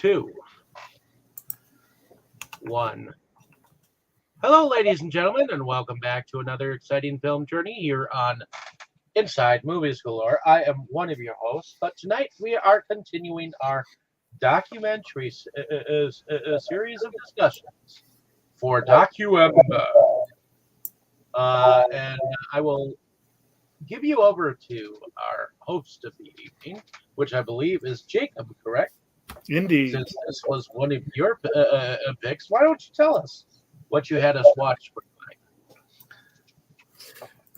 two, one. Hello, ladies and gentlemen, and welcome back to another exciting film journey here on Inside Movies Galore. I am one of your hosts, but tonight we are continuing our documentary series of discussions for Documember. And I will give you over to our host of the evening, which I believe is Jacob, correct? Indeed. Since this was one of your picks, why don't you tell us what you had us watch for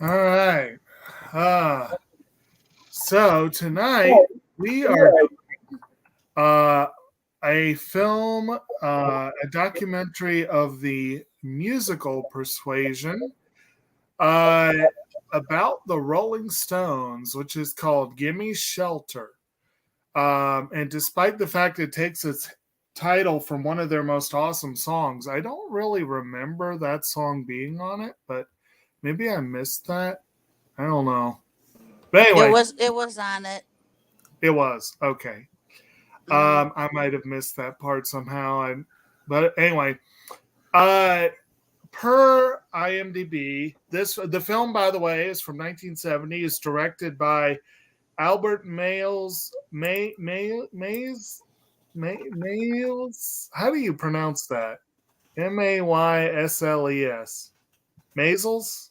tonight? All right. So tonight we are doing a film, a documentary of the musical Persuasion about the Rolling Stones, which is called Gimme Shelter. And despite the fact it takes its title from one of their most awesome songs, I don't really remember that song being on it, but maybe I missed that. I don't know. But anyway, it was on it. It was okay. I might have missed that part somehow. But anyway, per IMDb, the film, by the way, is from 1970. Is directed by Albert Maysles. Maysles. How do you pronounce that? Maysles. Maysles.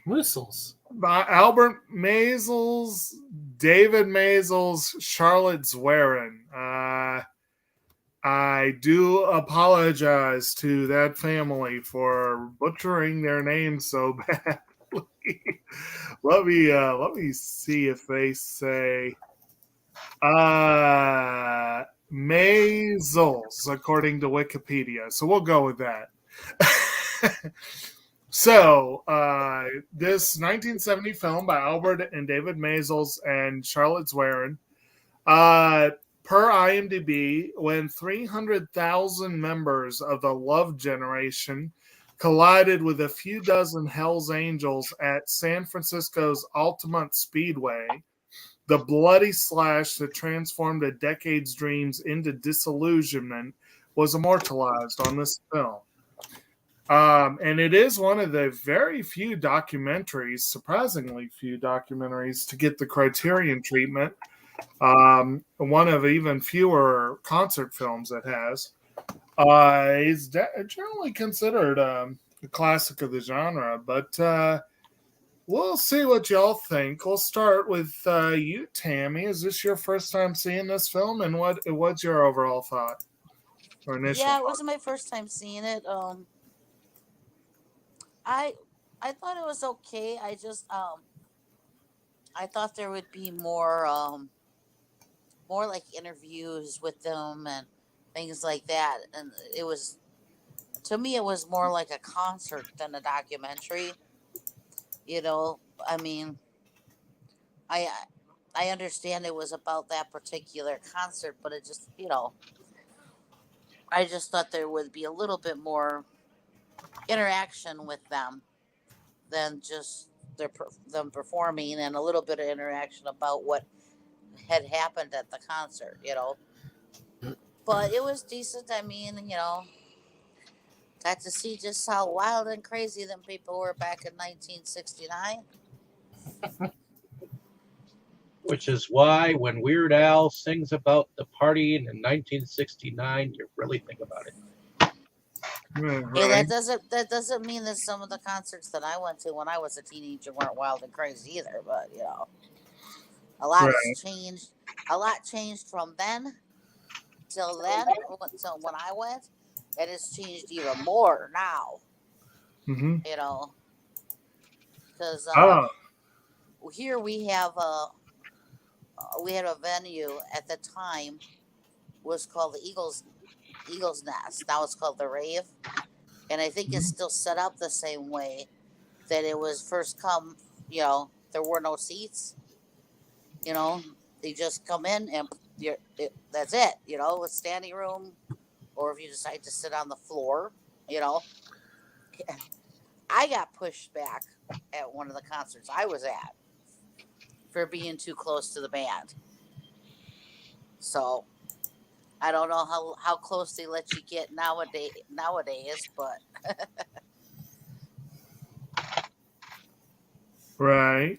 Maysles. By Albert Maysles, David Maysles, Charlotte Zwerin. I do apologize to that family for butchering their names so badly. Let me see if they say Maysles according to Wikipedia. So we'll go with that. So, this 1970 film by Albert and David Maysles and Charlotte Zwerin, per IMDb, when 300,000 members of the Love Generation collided with a few dozen Hells Angels at San Francisco's Altamont Speedway, the bloody slash that transformed a decade's dreams into disillusionment was immortalized on this film. And it is one of the very few documentaries, surprisingly few documentaries, to get the Criterion treatment. One of even fewer concert films it has. It's generally considered a classic of the genre, but we'll see what y'all think. We'll start with you, Tammy. Is this your first time seeing this film, and what's your overall thought? Or initial Yeah, it thought? wasn't my first time seeing it. I thought it was okay. I just I thought there would be more like interviews with them and things like that. And it was, to me, it was more like a concert than a documentary. You know, I mean, I understand it was about that particular concert, but it just, I just thought there would be a little bit more interaction with them than just them performing, and a little bit of interaction about what had happened at the concert, But it was decent. I mean, got to see just how wild and crazy them people were back in 1969. Which is why when Weird Al sings about the partying in 1969, you really think about it. Hey, that doesn't mean that some of the concerts that I went to when I was a teenager weren't wild and crazy either. But a lot has changed. A lot changed from then till then. So when I went, and it's changed even more now. Mm-hmm. Because here we have we had a venue at the time was called the Eagles Nest. Now it's called the Rave, and I think it's still set up the same way that it was first come. There were no seats. They just come in and that's it. A standing room, or if you decide to sit on the floor, I got pushed back at one of the concerts I was at for being too close to the band. So I don't know how close they let you get nowadays, but Right.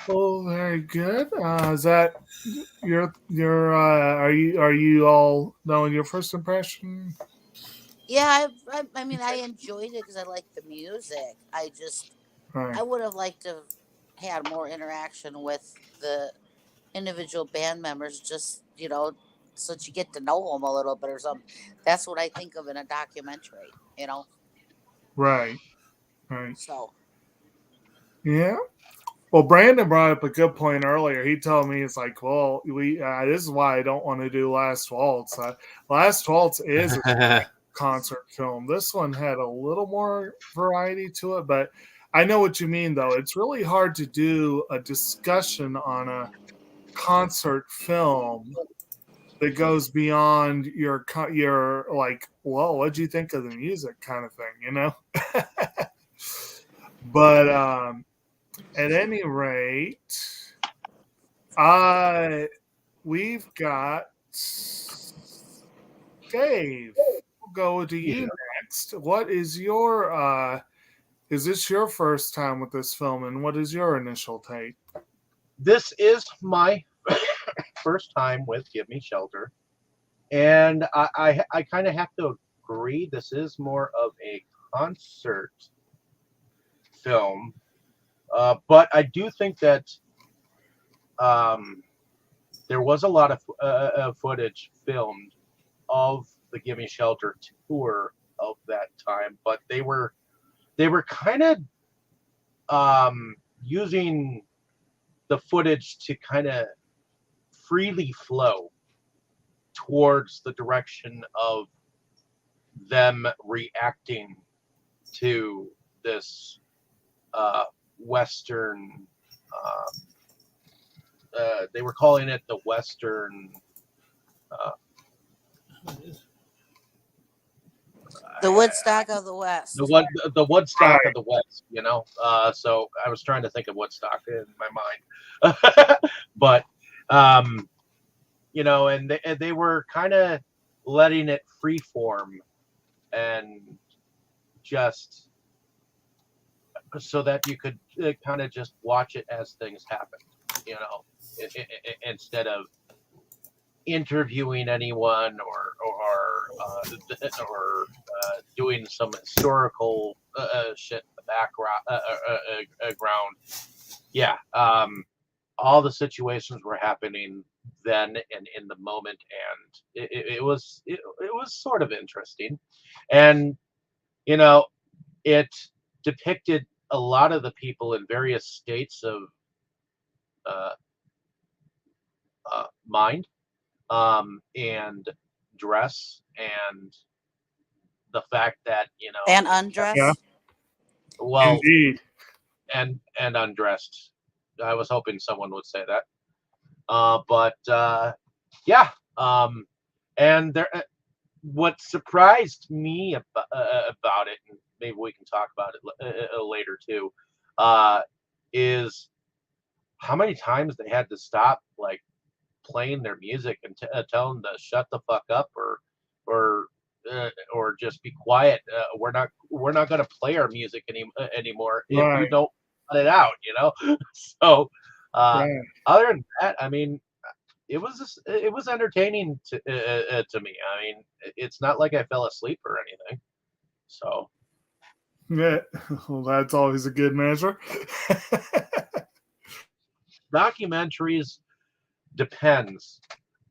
Well, very good. Is that your are you all knowing your first impression? yeah, I mean, I enjoyed it because I like the music. Right. I would have liked to have had more interaction with the individual band members, just so that you get to know them a little bit or something. That's what I think of in a documentary. Right. Right. So Yeah. Well, Brandon brought up a good point earlier. He told me it's like, well, we this is why I don't want to do Last Waltz. Last Waltz is a concert film. This one had a little more variety to it, but I know what you mean, though. It's really hard to do a discussion on a concert film that goes beyond your like, well, what'd you think of the music kind of thing, But at any rate, we've got Dave. We'll go to you next. What is your is this your first time with this film, and what is your initial take? This is my first time with Give Me Shelter, and I kind of have to agree. This is more of a concert film, but I do think that there was a lot of footage filmed of the Give Me Shelter tour of that time, but they were kind of using the footage to kind of freely flow towards the direction of them reacting to this Western. They were calling it the Western. the Woodstock of the West. The Woodstock of the West, So I was trying to think of Woodstock in my mind, but and they were kind of letting it freeform and just so that you could kind of just watch it as things happened, instead of interviewing anyone or doing some historical shit in the background. Yeah, all the situations were happening then and in the moment, and it was sort of interesting, and it depicted a lot of the people in various states of mind, and dress, and the fact that And undressed. Yeah. well, Indeed. and undressed. I was hoping someone would say that, but yeah. And there, what surprised me about it, and maybe we can talk about it later too, is how many times they had to stop, like, playing their music and tell them to shut the fuck up or just be quiet. We're not going to play our music anymore if you don't cut it out. So other than that, I mean, it was entertaining to me. I mean, it's not like I fell asleep or anything. So Yeah, well, that's always a good measure. documentaries depends.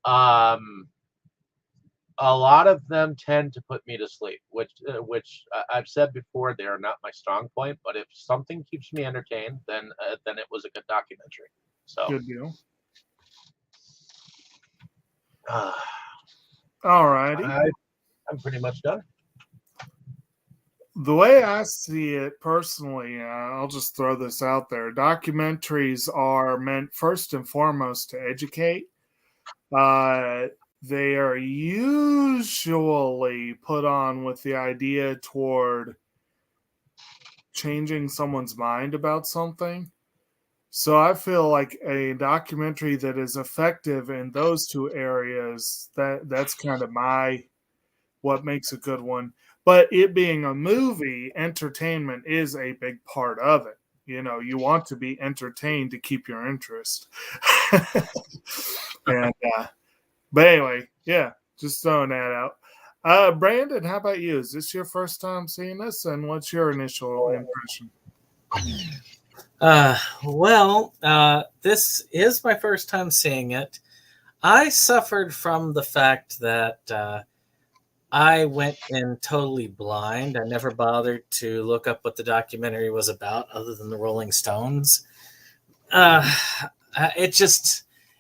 A lot of them tend to put me to sleep, which I've said before, they are not my strong point. But if something keeps me entertained, then it was a good documentary. So good deal. All righty. I'm pretty much done. The way I see it personally, I'll just throw this out there. Documentaries are meant first and foremost to educate. They are usually put on with the idea toward changing someone's mind about something. So I feel like a documentary that is effective in those two areas, that's kind of what makes a good one. But it being a movie, entertainment is a big part of it. You want to be entertained to keep your interest. and But anyway, yeah, just throwing that out. Brandon, how about you? Is this your first time seeing this, and what's your initial impression? This is my first time seeing it. I suffered from the fact that I went in totally blind. I never bothered to look up what the documentary was about other than the Rolling Stones.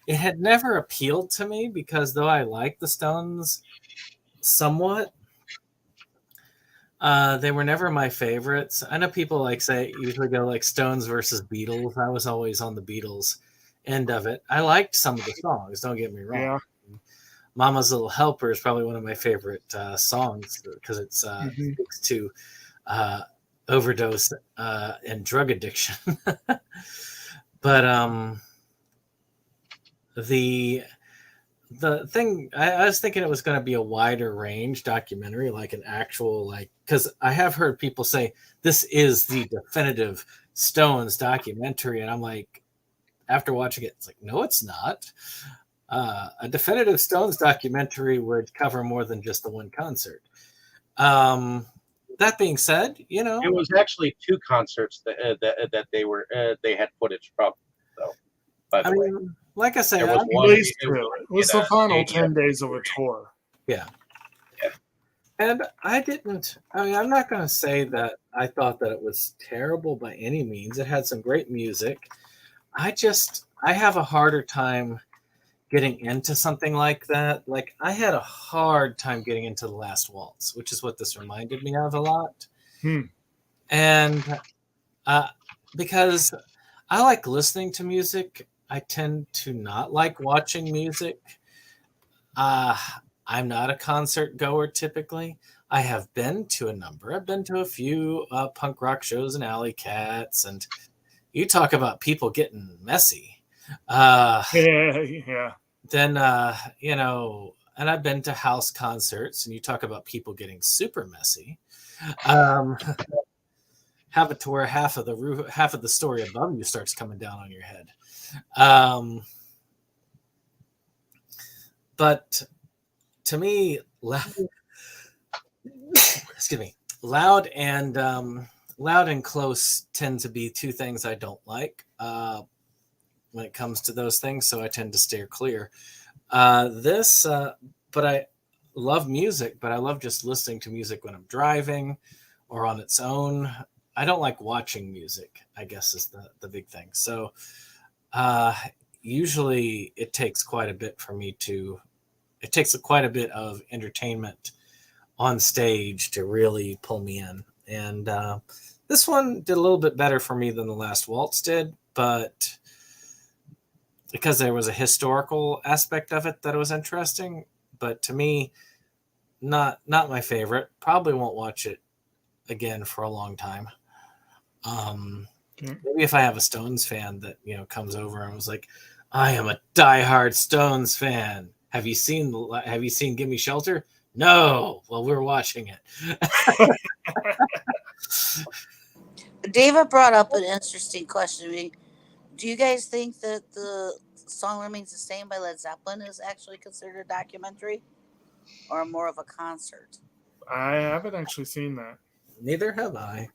It had never appealed to me because though I like the Stones somewhat, they were never my favorites. I know people usually go like Stones versus Beatles. I was always on the Beatles end of it. I liked some of the songs, don't get me wrong. Yeah. Mama's Little Helper is probably one of my favorite songs because it speaks to overdose and drug addiction. But the thing I was thinking it was going to be a wider range documentary, like an actual because I have heard people say this is the definitive Stones documentary, and I'm like, after watching it, it's like, no, it's not. A definitive Stones documentary would cover more than just the one concert. That being said, it was actually two concerts that they had footage from. So, by the way, like I said, it was it was the final 10 days of a tour. Yeah. And I'm not going to say that I thought that it was terrible by any means. It had some great music. I have a harder time getting into something like that. Like I had a hard time getting into The Last Waltz, which is what this reminded me of a lot. And because I like listening to music, I tend to not like watching music. I'm not a concert goer typically. I have been to a number. I've been to a few punk rock shows and Alley Cats, and you talk about people getting messy. Yeah. Then, and I've been to house concerts, and you talk about people getting super messy. Have it to where half of the story above you starts coming down on your head. But to me, loud and close tend to be two things I don't like when it comes to those things, so I tend to steer clear. But I love music, but I love just listening to music when I'm driving or on its own. I don't like watching music, I guess is the big thing. So usually it takes quite a bit of entertainment on stage to really pull me in. And this one did a little bit better for me than The Last Waltz did, but because there was a historical aspect of it that was interesting, but to me, not my favorite. Probably won't watch it again for a long time. Maybe if I have a Stones fan that comes over and was like, I am a diehard Stones fan. Have you seen Gimme Shelter? No. Well, we're watching it. David brought up an interesting question. Do you guys think that the Song Remains the Same by Led Zeppelin is actually considered a documentary or more of a concert? I haven't actually seen that. Neither have I.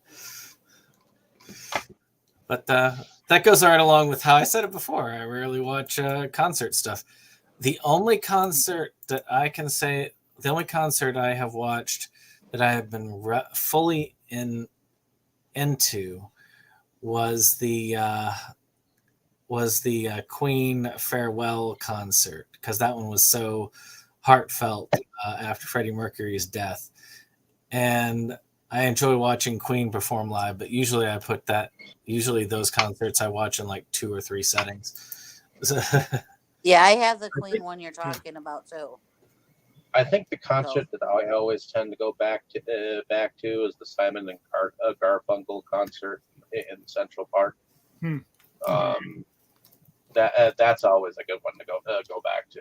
But that goes right along with how I said it before. I rarely watch concert stuff. The only concert I have watched that I have been fully into was the Queen farewell concert, because that one was so heartfelt after Freddie Mercury's death. And I enjoy watching Queen perform live, but usually those concerts I watch in like 2 or 3 settings. Yeah, I have the Queen one you're talking about too. I think the concert that I always tend to go back to is the Simon and Garfunkel concert in Central Park. That's always a good one to go back to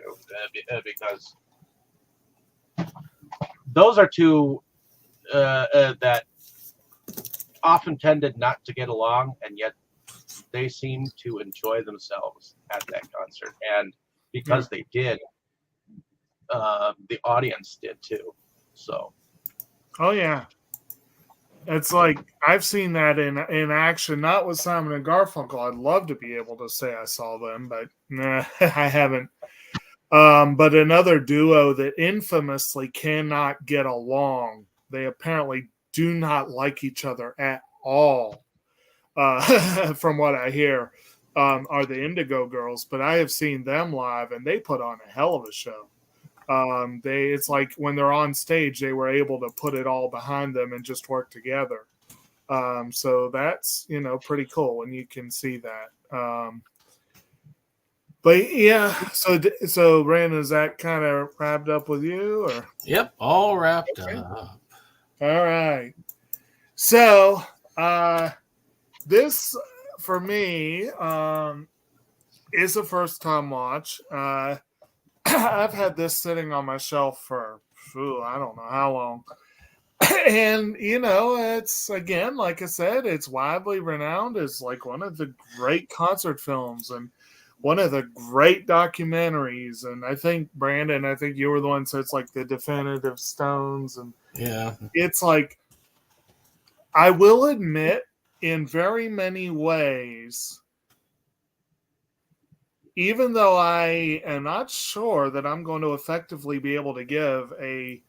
because those are two that often tended not to get along, and yet they seemed to enjoy themselves at that concert, and because they did, the audience did too. So, oh yeah, it's like I've seen that in action, not with Simon and Garfunkel. I'd love to be able to say I saw them, but nah, I haven't. But another duo that infamously cannot get along. They apparently do not like each other at all. From what I hear, are the Indigo Girls, but I have seen them live and they put on a hell of a show. It's like when they're on stage, they were able to put it all behind them and just work together. So that's, pretty cool when you can see that. But yeah, so Brandon, is that kind of wrapped up with you, or? Yep, all wrapped Okay. up. All right. So this for me is a first time watch. I've had this sitting on my shelf for I don't know how long. And it's, again, like I said, it's widely renowned as like one of the great concert films and one of the great documentaries. And I think, Brandon, you were the one who said it's like the definitive Stones. And Yeah, it's like, I will admit, in very many ways, even though I am not sure that I'm going to effectively be able to give a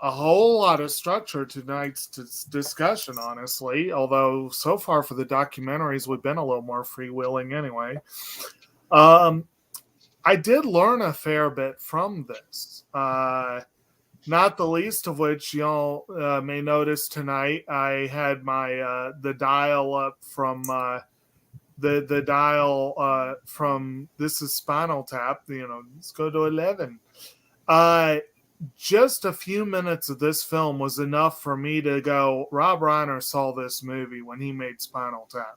whole lot of structure to tonight's discussion, honestly, although so far for the documentaries, we've been a little more freewheeling anyway. I did learn a fair bit from this, not the least of which y'all may notice tonight. I had my the dial up from the dial from This Is Spinal Tap. Let's go to 11. Just a few minutes of this film was enough for me to go, Rob Reiner saw this movie when he made Spinal Tap.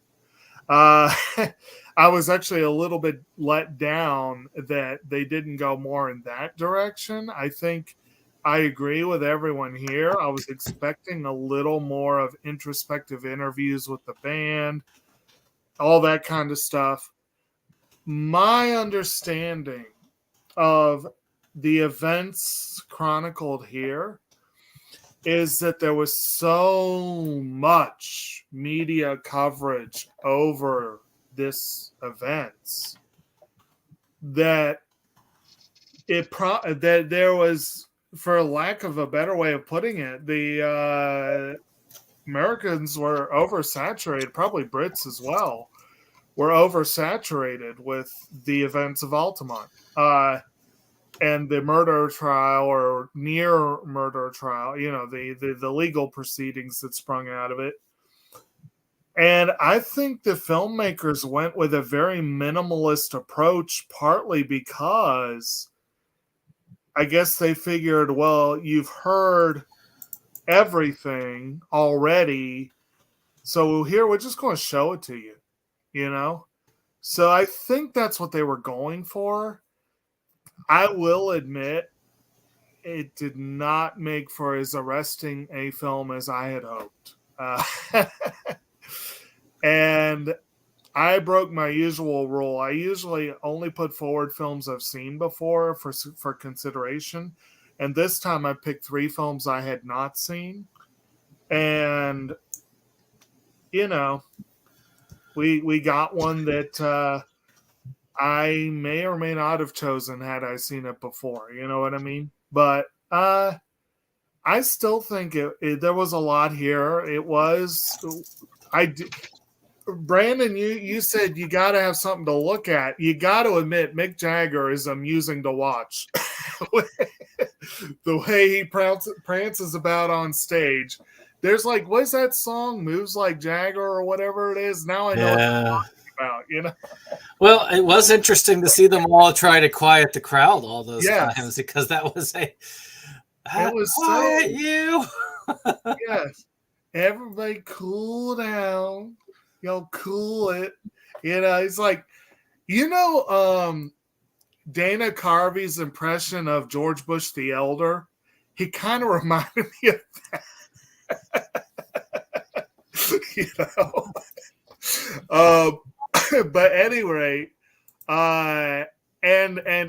I was actually a little bit let down that they didn't go more in that direction. I think I agree with everyone here. I was expecting a little more of introspective interviews with the band, all that kind of stuff. My understanding of the events chronicled here is that there was so much media coverage over this event that that there was, for lack of a better way of putting it, the Americans were oversaturated, probably Brits as well, were oversaturated with the events of Altamont. And the murder trial or near murder trial, the legal proceedings that sprung out of it. And I think the filmmakers went with a very minimalist approach, partly because I guess they figured, well, you've heard everything already, so here we're just going to show it to you, So I think that's what they were going for. I will admit it did not make for as arresting a film as I had hoped. And I broke my usual rule. I usually only put forward films I've seen before for consideration. And this time I picked 3 films I had not seen. And, we got one that I may or may not have chosen had I seen it before. You know what I mean? But I still think there was a lot here. It was, Brandon, you said you got to have something to look at. You got to admit, Mick Jagger is amusing to watch. The way he prances about on stage. There's like, what's that song? Moves Like Jagger or whatever it is. Now I know what you're talking about, Well, it was interesting to see them all try to quiet the crowd all those times, because that was it was quiet you. Yes. Everybody cool down. cool it. He's like, Dana Carvey's impression of George Bush the Elder. He kind of reminded me of that. But anyway, and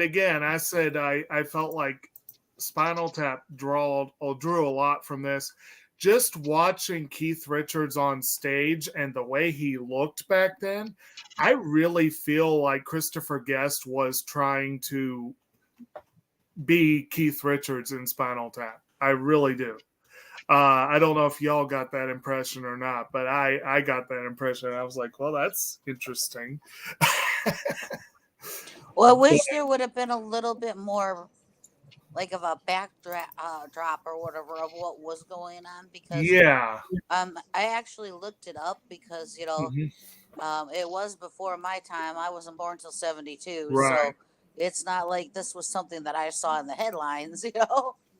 again, I said I felt like Spinal Tap drew a lot from this. Just watching Keith Richards on stage and the way he looked back then, I really feel like Christopher Guest was trying to be Keith Richards in Spinal Tap. I really do. I don't know if y'all got that impression or not, but I got that impression. I was like, well, that's interesting. Well, I wish there would have been a little bit more like of a backdrop or whatever of what was going on, because I actually looked it up because it was before my time. I wasn't born till 72, right. So it's not like this was something that I saw in the headlines,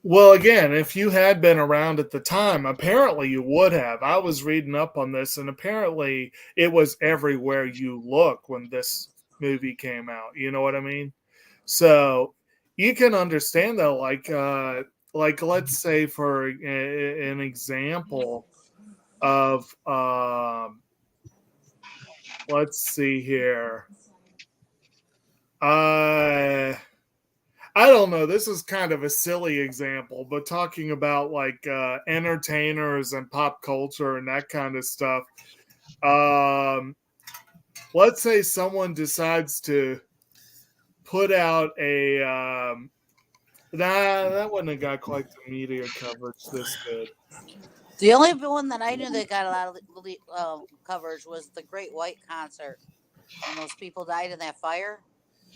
Well, again, if you had been around at the time, apparently you would have. I was reading up on this, and apparently it was everywhere you look when this movie came out. You know what I mean? So you can understand that, like let's say for an example of, let's see here. I don't know. This is kind of a silly example, but talking about like entertainers and pop culture and that kind of stuff. Let's say someone decides to put out a that wouldn't have got quite the media coverage this good. The only one that I knew that got a lot of coverage was the Great White Concert when those people died in that fire.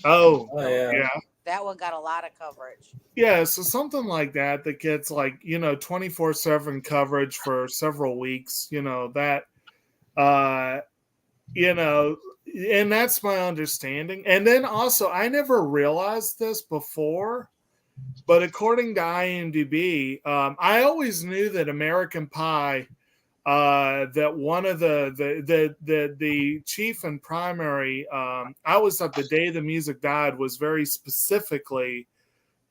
Oh yeah. That one got a lot of coverage. Yeah, so something like that gets like 24/7 coverage for several weeks. That and that's my understanding. And then also, I never realized this before, but according to IMDb, I always knew that American Pie, that one of the chief and primary, I always thought The Day the Music Died was very specifically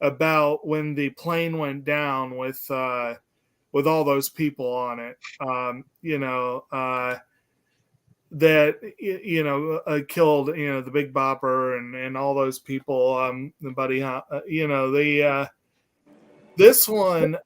about when the plane went down with all those people on it. That killed the Big Bopper and all those people, the Buddy this one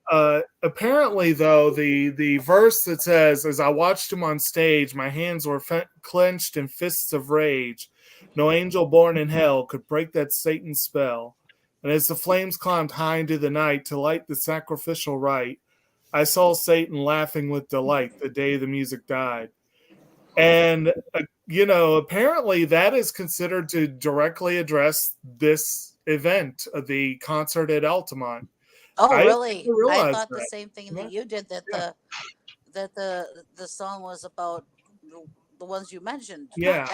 apparently, though, the verse that says, as I watched him on stage, my hands were clenched in fists of rage. No angel born in hell could break that Satan spell. And as the flames climbed high into the night to light the sacrificial rite, I saw Satan laughing with delight the day the music died. And, apparently that is considered to directly address this event, the concert at Altamont. Oh, really? I thought the that. same thing that you did, that the song was about the ones you mentioned. Yeah.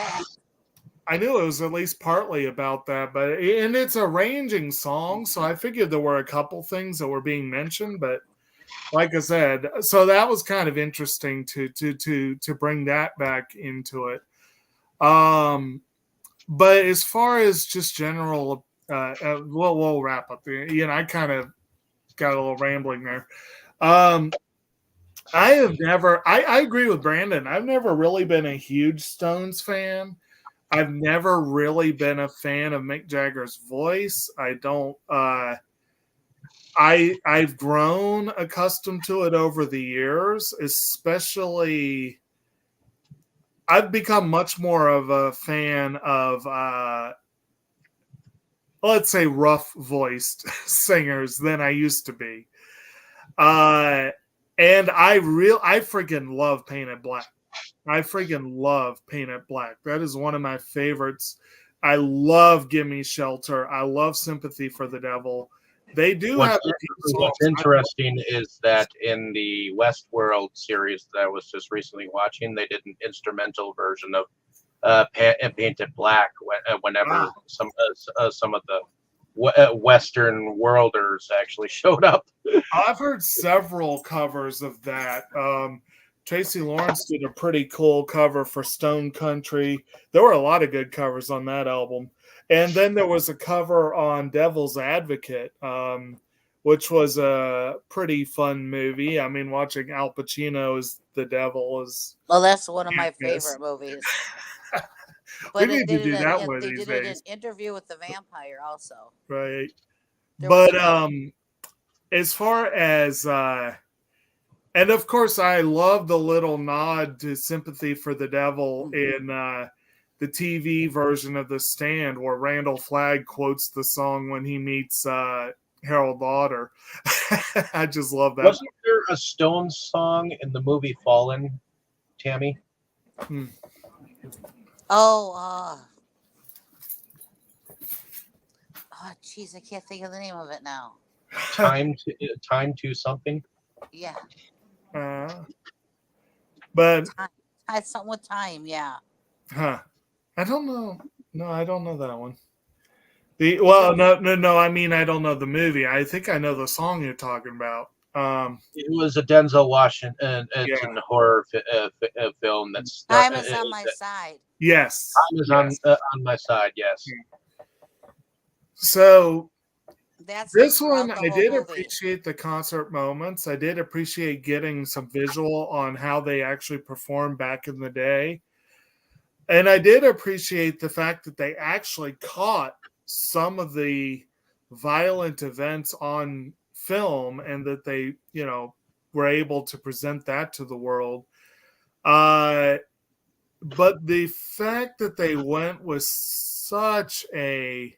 I knew it was at least partly about that, and it's a ranging song, so I figured there were a couple things that were being mentioned, but like I said, so that was kind of interesting to bring that back into it. But as far as just general, we'll wrap up there. I kind of got a little rambling there. I agree with Brandon. I've never really been a huge Stones fan. I've never really been a fan of Mick Jagger's voice. I don't. I've grown accustomed to it over the years, especially I've become much more of a fan of let's say rough voiced singers than I used to be. And I freaking love Painted Black. I freaking love Painted Black. That is one of my favorites. I love Gimme Shelter. I love Sympathy for the Devil. They do have. What's interesting is that in the Westworld series that I was just recently watching, they did an instrumental version of Painted Black whenever some of the Western worlders actually showed up. I've heard several covers of that. Tracy Lawrence did a pretty cool cover for Stone Country. There were a lot of good covers on that album. And then there was a cover on Devil's Advocate, which was a pretty fun movie. I mean, watching Al Pacino as the devil is... Well, that's one of my Yes. favorite movies. We need to do that one of they these did it in days. Interview with the Vampire also. Right. There was But as far as... and of course, I love the little nod to Sympathy for the Devil in the TV version of The Stand, where Randall Flagg quotes the song when he meets Harold Lauder. I just love that. Wasn't there a Stones song in the movie Fallen, Tammy? Oh, jeez, I can't think of the name of it now. Time to something. Yeah, But it's something with time. Yeah. I don't know. No, I don't know that one. No. I mean, I don't know the movie. I think I know the song you're talking about. It was a Denzel Washington horror film. That's Time is on my side. Yes, time is on my side. Yes. So That's this one, I did movie. appreciate the concert moments. I did appreciate getting some visual on how they actually performed back in the day. And I did appreciate the fact that they actually caught some of the violent events on film and that they, were able to present that to the world. But the fact that they went with such a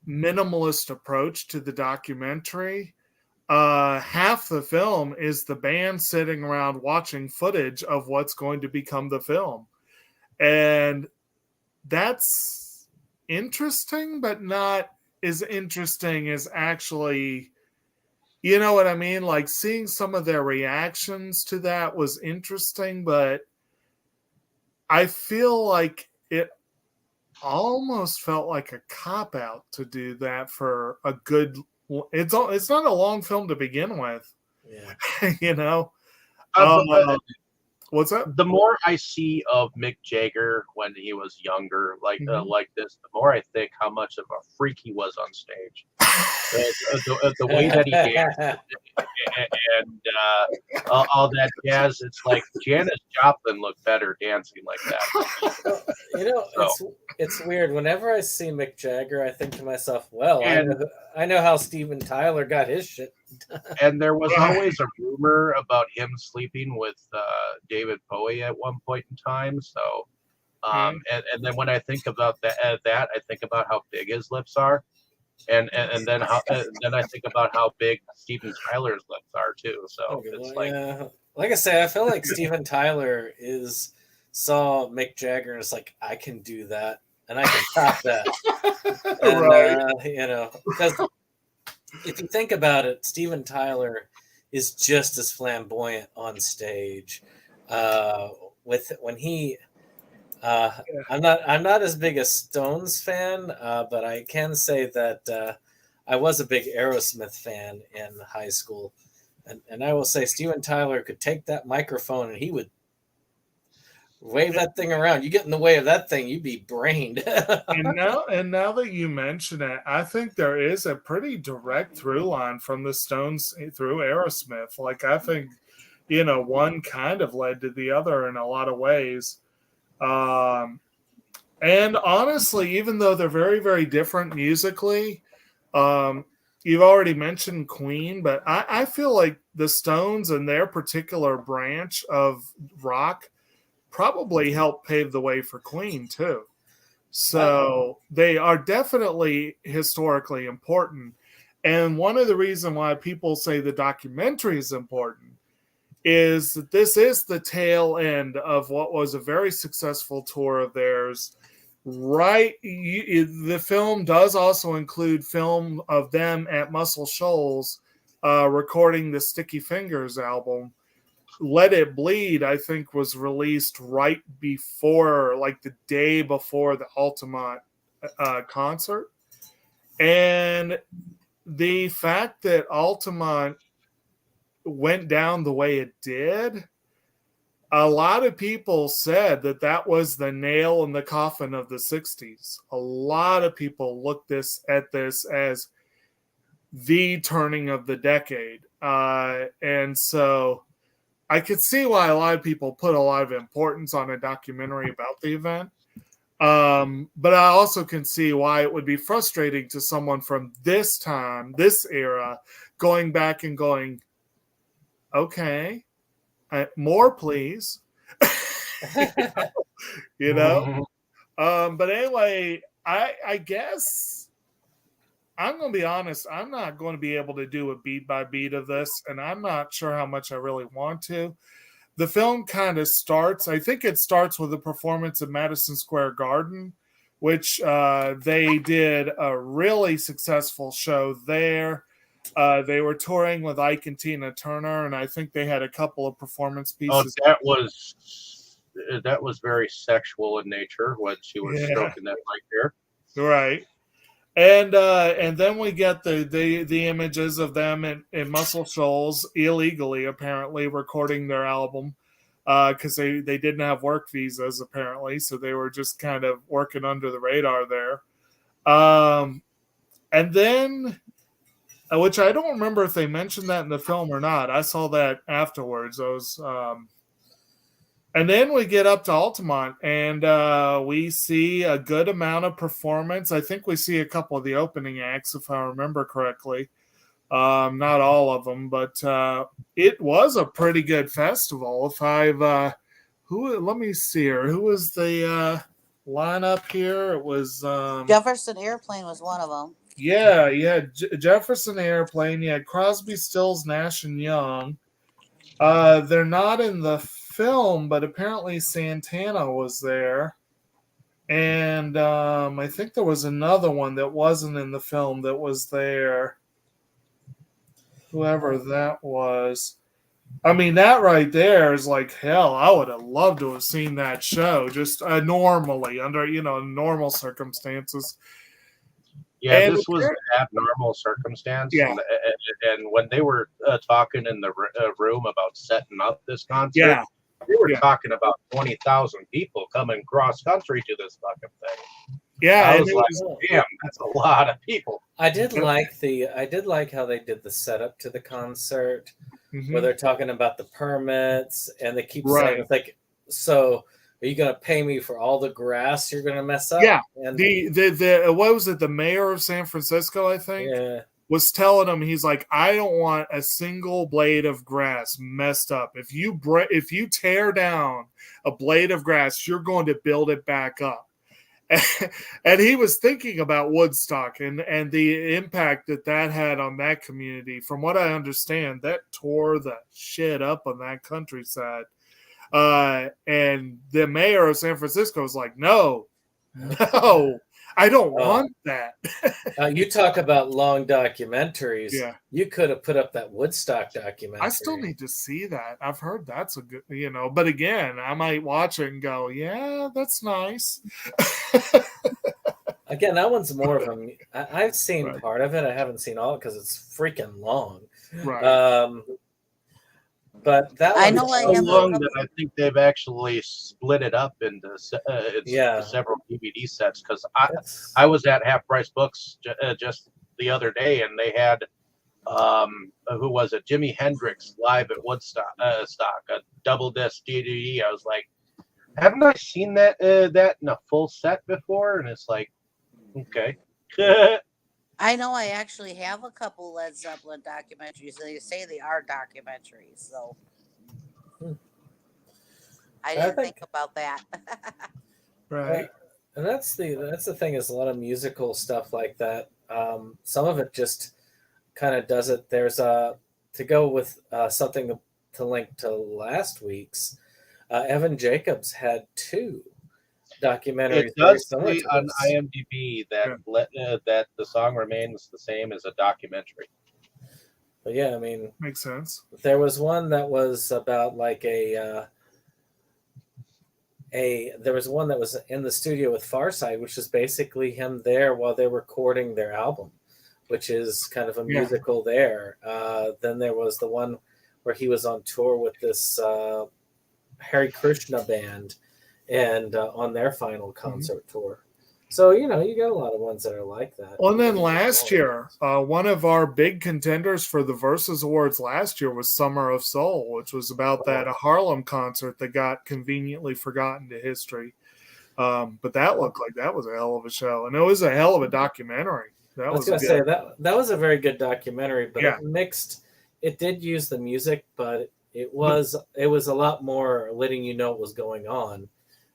minimalist approach to the documentary, half the film is the band sitting around watching footage of what's going to become the film. And that's interesting, but not as interesting as actually, you know what I mean? Like seeing some of their reactions to that was interesting, but I feel like it almost felt like a cop-out to do that for a good... It's not a long film to begin with. Yeah. What's that? The more I see of Mick Jagger when he was younger, like this, the more I think how much of a freak he was on stage. The way that he danced and all that jazz, it's like Janis Joplin looked better dancing like that. It's weird. Whenever I see Mick Jagger, I think to myself, well, I know how Steven Tyler got his shit. And there was always a rumor about him sleeping with David Bowie at one point in time. So, and then when I think about that, I think about how big his lips are. And then I think about how big Steven Tyler's lips are too. So it's like I say, I feel like Steven Tyler saw Mick Jagger and it's like, I can do that and I can top that. And, right. Because if you think about it, Steven Tyler is just as flamboyant on stage. I'm not as big a Stones fan, but I can say that I was a big Aerosmith fan in high school, and I will say Steven Tyler could take that microphone and he would wave that thing around. You get in the way of that thing, you'd be brained. and now that you mention it, I think there is a pretty direct through line from the Stones through Aerosmith. Like I think, one kind of led to the other in a lot of ways. And honestly, even though they're very, very different musically, you've already mentioned Queen, but I feel like the Stones and their particular branch of rock probably helped pave the way for Queen too. So they are definitely historically important. And one of the reasons why people say the documentary is important is that this is the tail end of what was a very successful tour of theirs. Right. The film does also include film of them at Muscle Shoals recording the Sticky Fingers album. Let It Bleed, I think, was released right before, like the day before the Altamont concert. And the fact that Altamont went down the way it did, a lot of people said that was the nail in the coffin of the 60s. A lot of people looked at this as the turning of the decade. And so I could see why a lot of people put a lot of importance on a documentary about the event. But I also can see why it would be frustrating to someone from this time, this era, going back and going, okay, more, please. you know? But anyway, I guess I'm going to be honest. I'm not going to be able to do a beat by beat of this, and I'm not sure how much I really want to. The film kind of starts, I think it starts with a performance at Madison Square Garden, which they did a really successful show there. They were touring with Ike and Tina Turner, and I think they had a couple of performance pieces. Oh, that was very sexual in nature when she was stroking that mic there. Right. And then we get the images of them in Muscle Shoals illegally, apparently, recording their album because they didn't have work visas, apparently. So they were just kind of working under the radar there. And then, which I don't remember if they mentioned that in the film or not. I saw that afterwards. And then we get up to Altamont, and we see a good amount of performance. I think we see a couple of the opening acts, if I remember correctly. Not all of them, but it was a pretty good festival. Let me see here. Who was the lineup here? It was Jefferson Airplane was one of them. Yeah, you had Jefferson Airplane. You had Crosby, Stills, Nash and Young. They're not in the film, but apparently Santana was there, and I think there was another one that wasn't in the film that was there. Whoever that was. I mean, that right there is like hell. I would have loved to have seen that show just normally under normal circumstances. Yeah, and this was an abnormal circumstance. Yeah. And when they were talking in the room about setting up this concert, they were talking about 20,000 people coming cross country to this fucking thing. Yeah, I was like, damn, that's a lot of people. I did like how they did the setup to the concert, where they're talking about the permits, and they keep saying it's like, so are you going to pay me for all the grass you're going to mess up? Yeah. And the what was it? The mayor of San Francisco, I think, was telling him, he's like, I don't want a single blade of grass messed up. If you tear down a blade of grass, you're going to build it back up. And he was thinking about Woodstock and the impact that had on that community. From what I understand, that tore the shit up on that countryside. And the mayor of San Francisco was like, no, I don't want that. You talk about long documentaries. Yeah. You could have put up that Woodstock documentary. I still need to see that. I've heard that's a good, but again, I might watch it and go, yeah, that's nice. Again, that one's more of a, I've seen part of it. I haven't seen all because it's freaking long. Right. But that I know so long that I think they've actually split it up into several DVD sets. Because I was at Half Price Books just the other day, and they had who was it? Jimi Hendrix live at Woodstock, a double disc DVD. I was like, haven't I seen that in a full set before? And it's like, okay. I know I actually have a couple Led Zeppelin documentaries. They say they are documentaries, so I didn't think about that. Right. And that's the thing, is a lot of musical stuff like that. Some of it just kind of does it. There's to go with something to link to last week's. Evan Jacobs had 2 documentaries. It does say on IMDb that the song remains the same as a documentary. But yeah, I mean, makes sense. There was one that was about like there was one that was in the studio with Farside, which is basically him there while they're recording their album, which is kind of a musical there. Then there was the one where he was on tour with this Hare Krishna band, and on their final concert tour. So you got a lot of ones that are like that. Well, and then last year, one of our big contenders for the Versus Awards last year was Summer of Soul, which was about that Harlem concert that got conveniently forgotten to history. But that looked like that was a hell of a show, and it was a hell of a documentary. I was going to say that was a very good documentary, but it mixed. It did use the music, but it was a lot more letting you know what was going on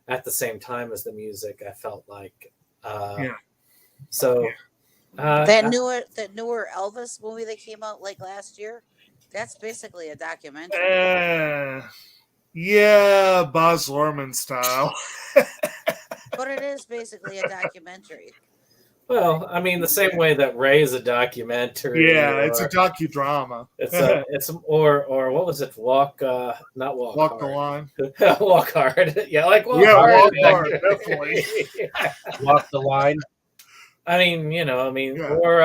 at the same time as the music. I felt like. So that newer Elvis movie that came out like last year, that's basically a documentary. Yeah, Baz Luhrmann style. But it is basically a documentary. Well, I mean, the same way that Ray is a documentary. Yeah, it's a docudrama. It's or what was it? Walk the line. Walk hard. Yeah, like walk hard. Walk hard, definitely. Walk the line. I mean, or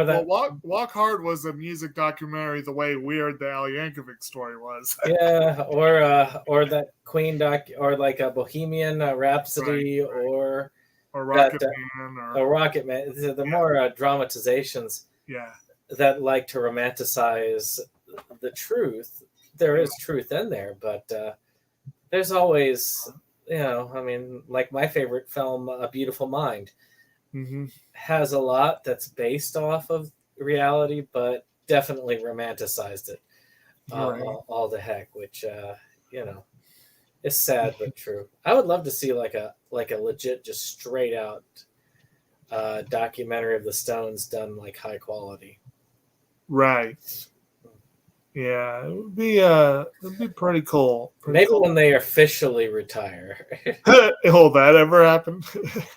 that. Well, Walk Hard was a music documentary the way weird the Al Yankovic story was. Yeah, or that Queen doc, or like a Bohemian Rhapsody, right. or Rocket Man, or Rocket Man. The more dramatizations. Yeah. That like to romanticize the truth. There is truth in there, but there's always, I mean, like my favorite film, A Beautiful Mind. Has a lot that's based off of reality, but definitely romanticized it all the heck, which is sad but true. I would love to see like a legit, just straight out documentary of the Stones done like high quality. Right. Yeah, it would be pretty cool. Maybe when they officially retire. Will that ever happen?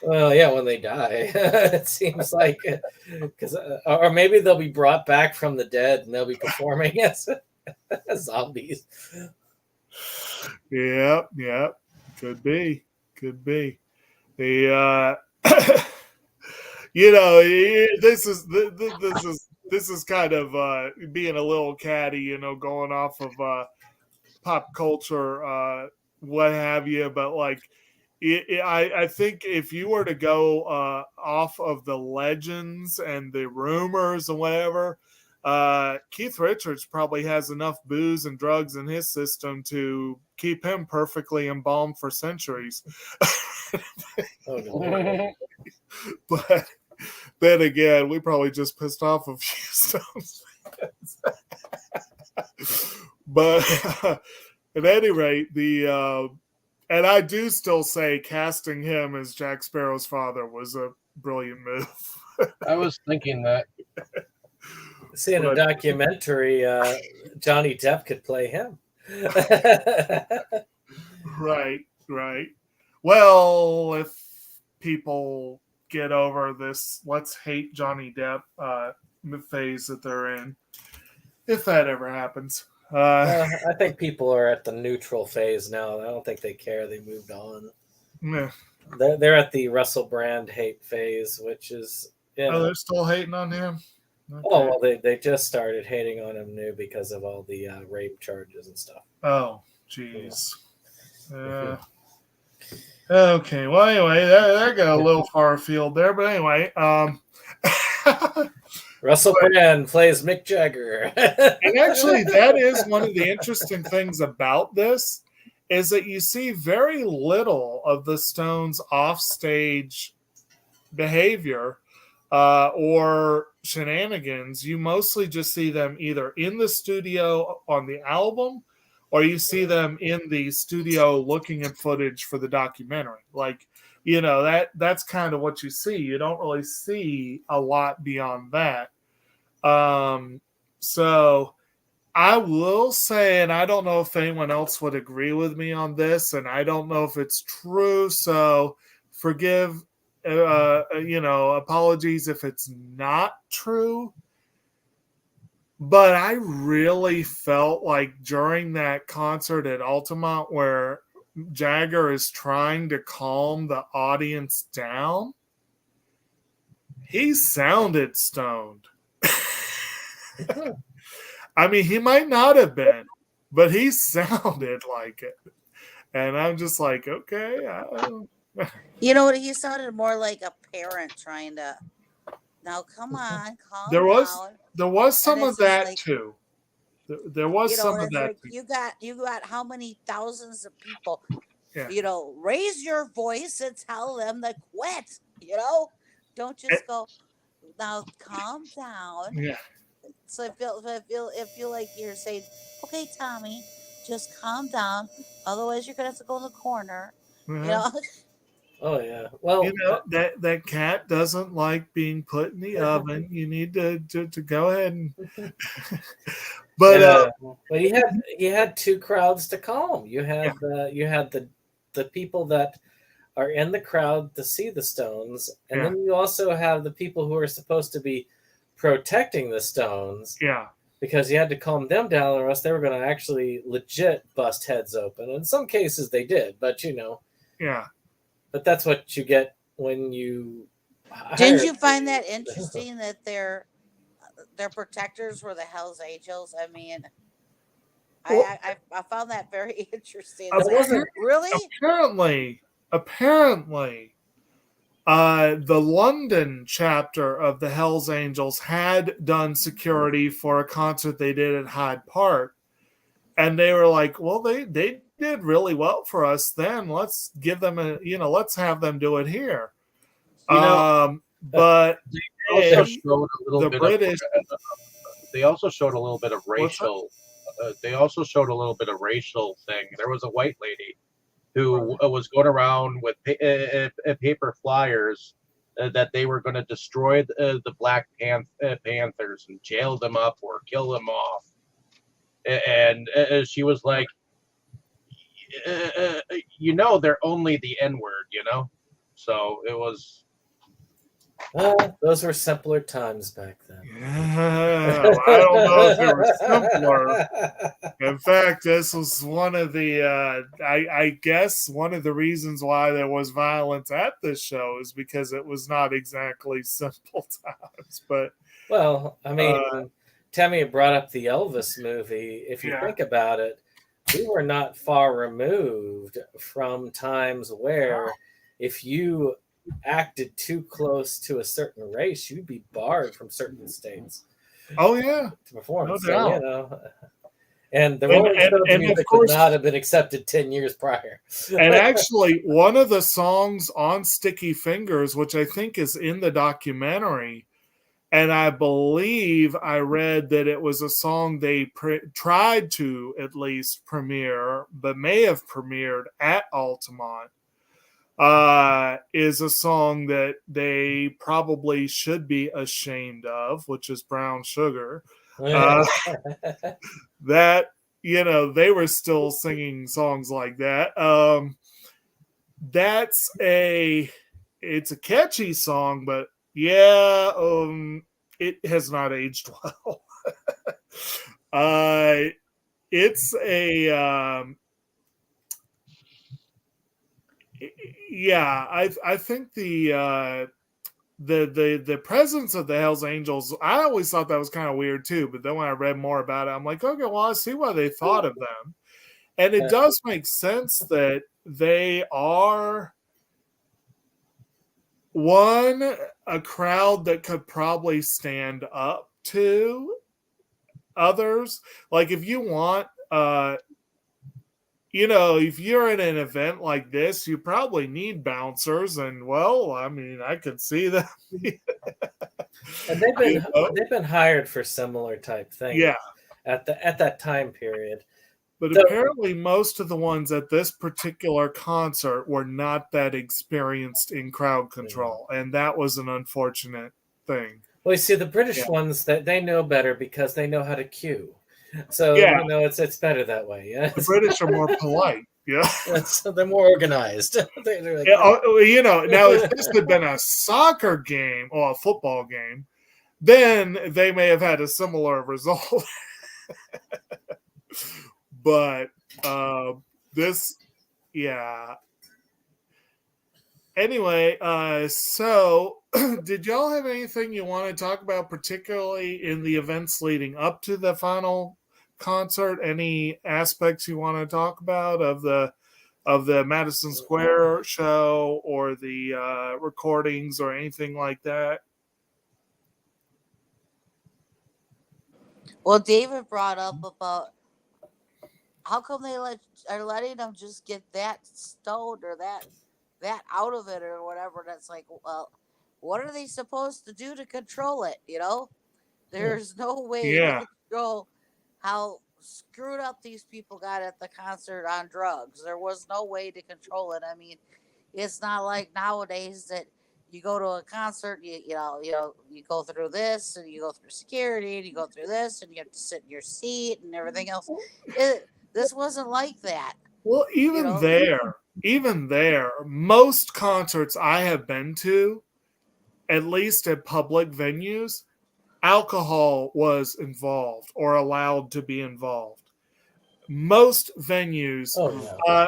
Well, yeah, when they die. It seems like, or maybe they'll be brought back from the dead and they'll be performing as zombies. Yeah, could be. The this is kind of being a little catty, going off of pop culture, what have you. But like, I think if you were to go off of the legends and the rumors and whatever, Keith Richards probably has enough booze and drugs in his system to keep him perfectly embalmed for centuries. Oh, no. But then again, we probably just pissed off a few Stones fans. But at any rate, and I do still say casting him as Jack Sparrow's father was a brilliant move. I was thinking that. See, in a documentary, Johnny Depp could play him. Right. Well, if people get over this let's hate Johnny Depp phase that they're in, if that ever happens. I think people are at the neutral phase now. I don't think they care. They moved on. Yeah. They're at the Russell Brand hate phase, which is... they're still hating on him? Okay. Oh, well, they just started hating on him new because of all the rape charges and stuff. Oh, jeez. Okay, well, anyway, that got a little far afield there, but anyway. Russell Brand plays Mick Jagger. And actually, that is one of the interesting things about this, is that you see very little of the Stones' offstage behavior or shenanigans. You mostly just see them either in the studio on the album, or you see them in the studio looking at footage for the documentary. Like, that's kind of what you see. You don't really see a lot beyond that. So I will say, and I don't know if anyone else would agree with me on this, and I don't know if it's true, so forgive, apologies if it's not true. But I really felt like during that concert at Altamont where Jagger is trying to calm the audience down, he sounded stoned. I mean, he might not have been, but he sounded like it. And I'm just like, okay. You know what? He sounded more like a parent trying to. Now, come on, calm There was down. some And of it's just that like, too. There was some and of it's that like too. you got how many thousands of people, Yeah. raise your voice and tell them to quit. Don't Eh, just go. Now, calm down. Yeah. So I feel like you're saying, okay, Tommy, just calm down. Otherwise, you're gonna have to go in the corner. You Uh-huh. know. Oh yeah. Well, That cat doesn't like being put in the oven. You need to go ahead and. But but he had two crowds to calm. You had the people that are in the crowd to see the stones, and then you also have the people who are supposed to be protecting the stones. Yeah. Because you had to calm them down, or else they were going to actually legit bust heads open. In some cases, they did, but Yeah. But that's what you get when you. Didn't you find that interesting that their protectors were the Hell's Angels? I mean, I found that very interesting. It's like, really? Apparently, the London chapter of the Hells Angels had done security for a concert they did at Hyde Park, and they were like, "Well, they did really well for us. Then let's give them let's have them do it here." But they also showed a little the bit British. They also showed a little bit of racial. They also showed a little bit of racial thing. There was a white lady who was going around with paper flyers that they were going to destroy the Black Panthers and jail them up or kill them off. And she was like, they're only the N-word, So it was. Those were simpler times back then. Yeah, I don't know if they were simpler. In fact, this was one of the, I guess, one of the reasons why there was violence at this show is because it was not exactly simple times. But well, I mean, Tammy brought up the Elvis movie. If you think about it, we were not far removed from times where if you acted too close to a certain race, you'd be barred from certain states. Oh yeah, to perform. No so doubt. And the Rolling Stones music would not have been accepted 10 years prior. And actually, one of the songs on Sticky Fingers, which I think is in the documentary, and I believe I read that it was a song they tried to at least premiere, but may have premiered at Altamont, is a song that they probably should be ashamed of, which is Brown Sugar. That, they were still singing songs like that. It's a catchy song, but yeah, it has not aged well. It's a, I think the presence of the Hells Angels, I always thought that was kind of weird too. But then when I read more about it, I'm like, okay, well, I see why they thought of them. And it does make sense that they are a crowd that could probably stand up to others. Like if you want, if you're in an event like this, you probably need bouncers, and well, I mean, I could see that. And they've been hired for similar type things. Yeah, at that time period. But apparently, most of the ones at this particular concert were not that experienced in crowd control, and that was an unfortunate thing. Well, you see, the British ones that they know better because they know how to cue. So it's better that way. Yeah, the British are more polite. Yeah, so they're more organized. They're like, now if this had been a soccer game or a football game, then they may have had a similar result. But anyway, so did y'all have anything you want to talk about, particularly in the events leading up to the final concert? Any aspects you want to talk about of the Madison Square show or the recordings or anything like that? Well, David brought up about how come they are letting them just get that stoned or that out of it or whatever. That's like, well, what are they supposed to do to control it? There's no way Yeah. to control how screwed up these people got at the concert on drugs. There was no way to control it. I mean, it's not like nowadays that you go to a concert, you go through this and you go through security and you go through this and you have to sit in your seat and everything else. This wasn't like that. Well, even there, most concerts I have been to, at least at public venues, alcohol was involved or allowed to be involved. Most venues,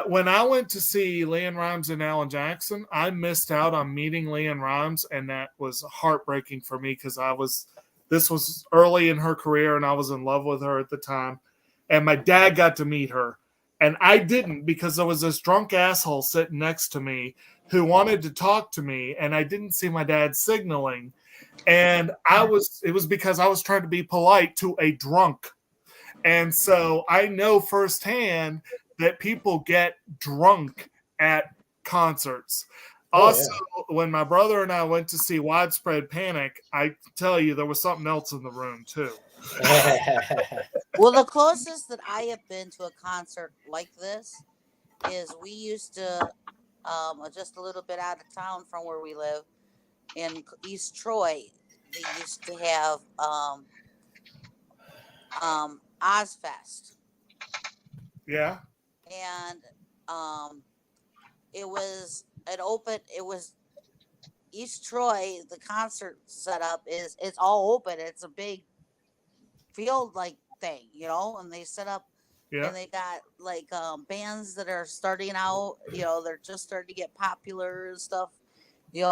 when I went to see Leanne Rimes and Alan Jackson, I missed out on meeting Leanne Rimes, and that was heartbreaking for me because this was early in her career, and I was in love with her at the time, and my dad got to meet her, and I didn't because there was this drunk asshole sitting next to me who wanted to talk to me, and I didn't see my dad signaling, and it was because I was trying to be polite to a drunk. And so I know firsthand that people get drunk at concerts. Also, when my brother and I went to see Widespread Panic, I tell you, there was something else in the room, too. Well, the closest that I have been to a concert like this is we used to, just a little bit out of town from where we live, in East Troy, they used to have Ozfest. Yeah. And it was East Troy. The concert setup it's all open. It's a big field like thing, and they set up and they got like bands that are starting out, they're just starting to get popular and stuff,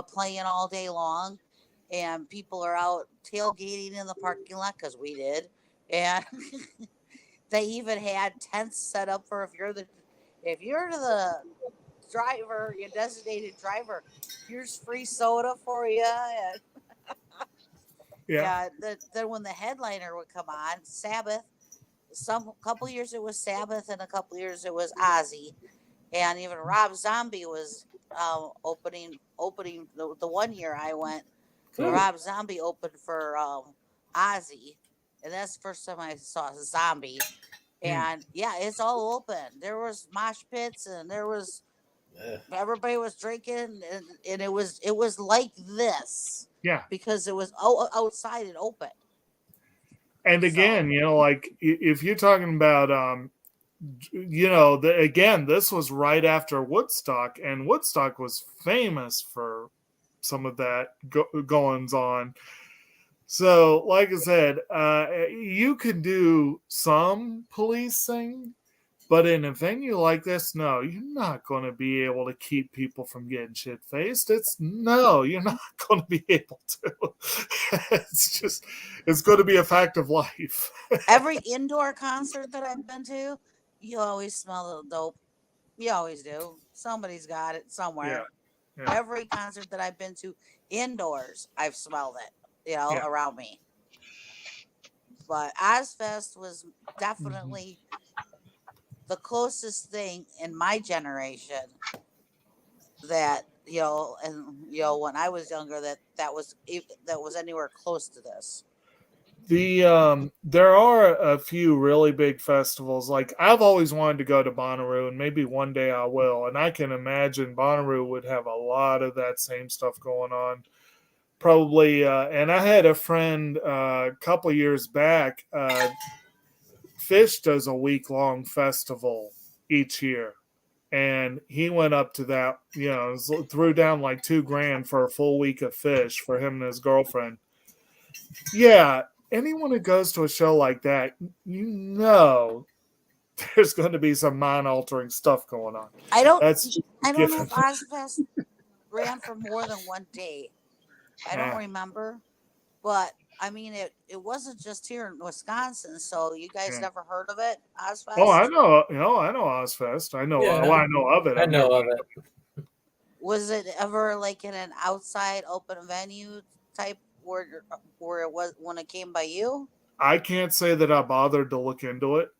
playing all day long, and people are out tailgating in the parking lot because we did. And they even had tents set up for if you're the driver, your designated driver, here's free soda for you. And then when the headliner would come on, Sabbath, couple years it was Sabbath and a couple years it was Ozzy, and even Rob Zombie was opening. The one year I went, Rob Zombie opened for Ozzy. And that's the first time I saw a Zombie. And it's all open. There was mosh pits and there was everybody was drinking and it was like this. Yeah. Because it was outside and open. And again, like if you're talking about again, this was right after Woodstock, and Woodstock was famous for some of that goings on. So, like I said, you can do some policing, but in a venue like this, no, you're not going to be able to keep people from getting shit-faced. You're not going to be able to. It's going to be a fact of life. Every indoor concert that I've been to, you always smell the dope. You always do. Somebody's got it somewhere. Yeah. Every concert that I've been to indoors, I've smelled it. Around me. But Ozfest was definitely the closest thing in my generation that, when I was younger, that was anywhere close to this. There are a few really big festivals. Like, I've always wanted to go to Bonnaroo, and maybe one day I will. And I can imagine Bonnaroo would have a lot of that same stuff going on. Probably, and I had a friend a couple years back. Fish does a week-long festival each year, and he went up to that. Threw down like $2,000 for a full week of Fish for him and his girlfriend. Yeah, anyone who goes to a show like that, there's going to be some mind-altering stuff going on. I don't know if Ozfest ran for more than one day. I don't remember, but I mean, it wasn't just here in Wisconsin. So you guys Yeah. never heard of it, Ozfest? Oh, I know. I know Ozfest. I know. Yeah. Well, I know of it. I I've know never. of it. Was it ever like in an outside open venue type where it was when it came by you? I can't say that I bothered to look into it.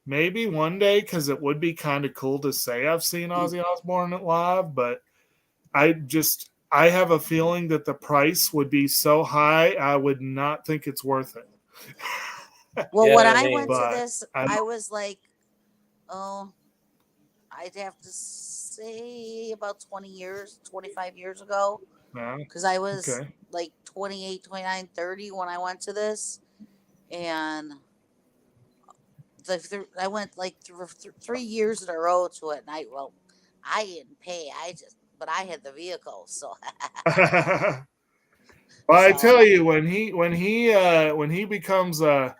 Maybe one day, because it would be kind of cool to say I've seen Ozzy Osbourne live, but I have a feeling that the price would be so high, I would not think it's worth it. Well, Yeah, when I I mean- went to But this, I- I was like, oh, I'd have to say about 20 years, 25 years ago. Yeah, Because I was okay. like 28, 29, 30 when I went to this. And I went like 3 years in a row to it. And I didn't pay. But I had the vehicle. So, Well, I So- tell you, when he becomes a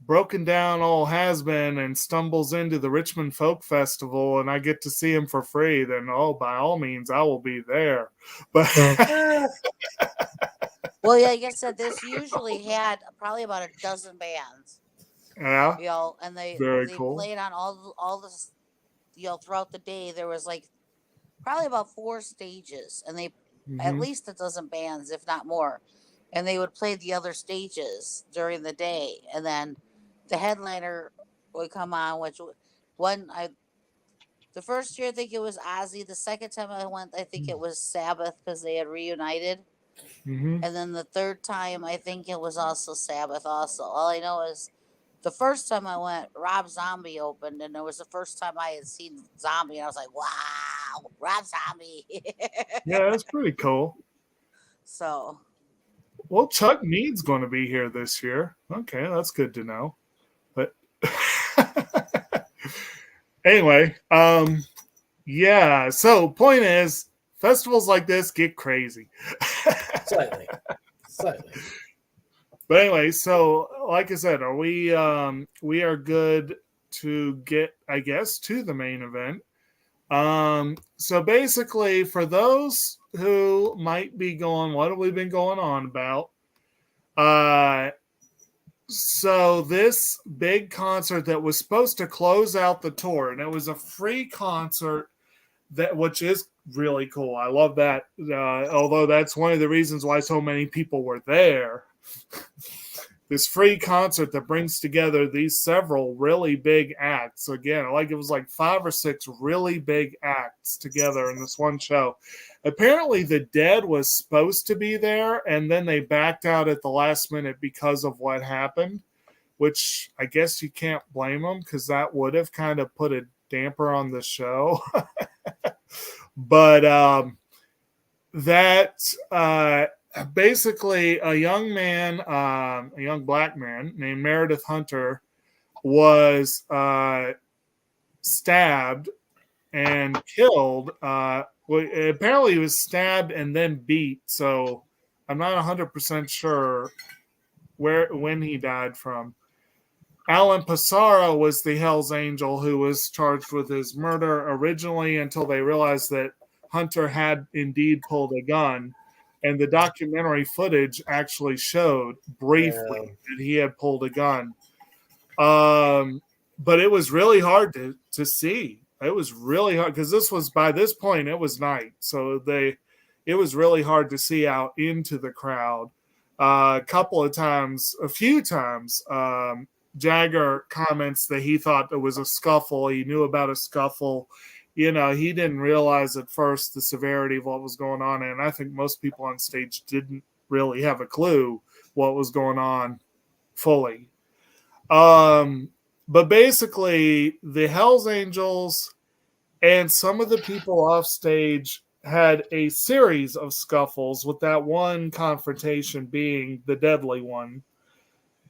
broken down old has been and stumbles into the Richmond Folk Festival, and I get to see him for free, then by all means, I will be there. But well, yeah, like I said, this usually had probably about a dozen bands, yeah, and they Very cool. played on all this, throughout the day. There was like probably about 4 stages, and they at Mhm. least a dozen bands, if not more, and they would play the other stages during the day, and then the headliner would come on. The first year I think it was Ozzy. The second time I went, I think it was Sabbath because they had reunited. Mhm. And then the third time, I think it was also Sabbath. Also, all I know is the first time I went, Rob Zombie opened, and it was the first time I had seen Zombie, and I was like, "Wow, Rob Zombie!" Yeah, that's pretty cool. So, Well, Chuck Mead's going to be here this year. Okay, that's good to know. But anyway, yeah. So, point is, festivals like this get crazy. Slightly. But anyway, so like I said, we are good to get, I guess, to the main event. So basically, for those who might be going, what have we been going on about? So this big concert that was supposed to close out the tour, and it was a free concert which is really cool. I love that. Although that's one of the reasons why so many people were there. This free concert that brings together these several really big acts. Again, it was like 5 or 6 really big acts together in this one show. Apparently, The Dead was supposed to be there, and then they backed out at the last minute because of what happened, which I guess you can't blame them because that would have kind of put a damper on the show. But basically a young black man named Meredith Hunter was stabbed and killed. Apparently he was stabbed and then beat, so I'm not 100% sure when he died from. Alan Passaro was the Hells Angel who was charged with his murder originally until they realized that Hunter had indeed pulled a gun. And the documentary footage actually showed briefly that he had pulled a gun. But it was really hard to see. It was really hard because by this point, it was night. So it was really hard to see out into the crowd. A few times, Jagger comments that he thought there was a scuffle. He knew about a scuffle. He didn't realize at first the severity of what was going on. And I think most people on stage didn't really have a clue what was going on fully. But basically, the Hells Angels and some of the people off stage had a series of scuffles, with that one confrontation being the deadly one.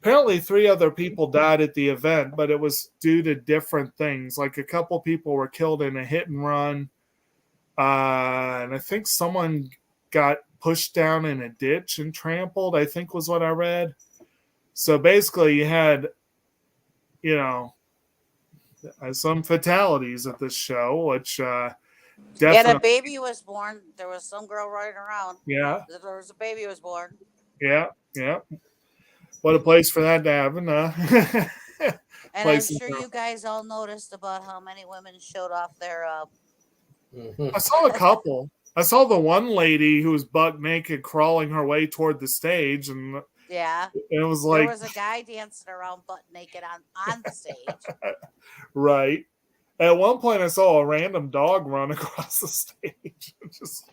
Apparently 3 other people died at the event, but it was due to different things. Like a couple people were killed in a hit and run. And I think someone got pushed down in a ditch and trampled, I think was what I read. So basically you had, some fatalities at this show, which And a Definitely. baby was born. There was some girl running around. Yeah. There was a baby was born. Yeah. Yeah. What a place for that to happen. And I'm Place in sure you guys all noticed about how many women showed off their. I saw a couple. I saw the one lady who was buck naked crawling her way toward the stage, and Yeah. it was There like, was a guy dancing around butt naked on the stage. right. At one point, I saw a random dog run across the stage. Just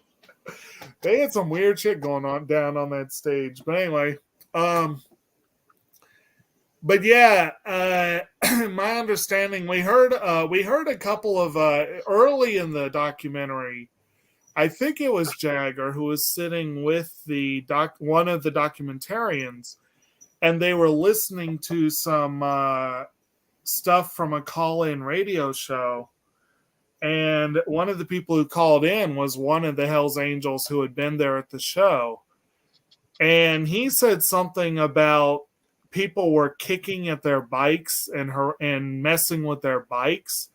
they had some weird shit going on down on that stage. But anyway, but yeah, my understanding, we heard a couple of early in the documentary. I think it was Jagger who was sitting with the one of the documentarians, and they were listening to some stuff from a call-in radio show. And one of the people who called in was one of the Hells Angels who had been there at the show. And he said something about people were kicking at their bikes and messing with their bikes.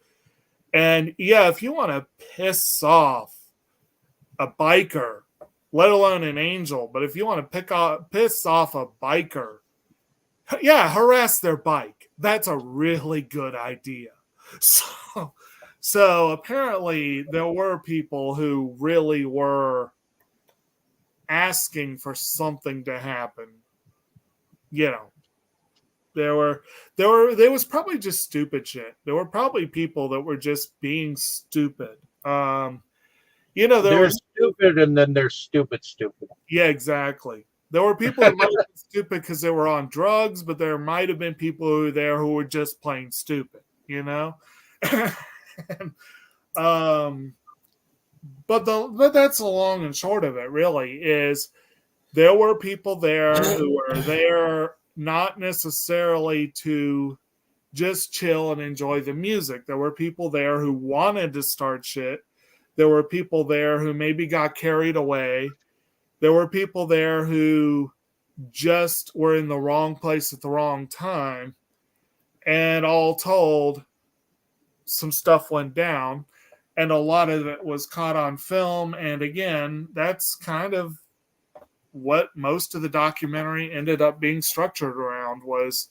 And yeah, if you want to piss off a biker, let alone an angel, but if you want to piss off a biker, yeah, harass their bike. That's a really good idea. So apparently there were people who really were asking for something to happen. You know, there was probably just stupid shit. There were probably people that were just being stupid. There's stupid, and then there's stupid. Yeah, exactly. There were people that might have been stupid because they were on drugs, but there might have been people who were there who were just plain stupid, you know? But that's the long and short of it, really, is there were people there who were there not necessarily to just chill and enjoy the music. There were people there who wanted to start shit. There were people there who maybe got carried away. There were people there who just were in the wrong place at the wrong time. And all told, some stuff went down. And a lot of it was caught on film. And again, that's kind of what most of the documentary ended up being structured around, was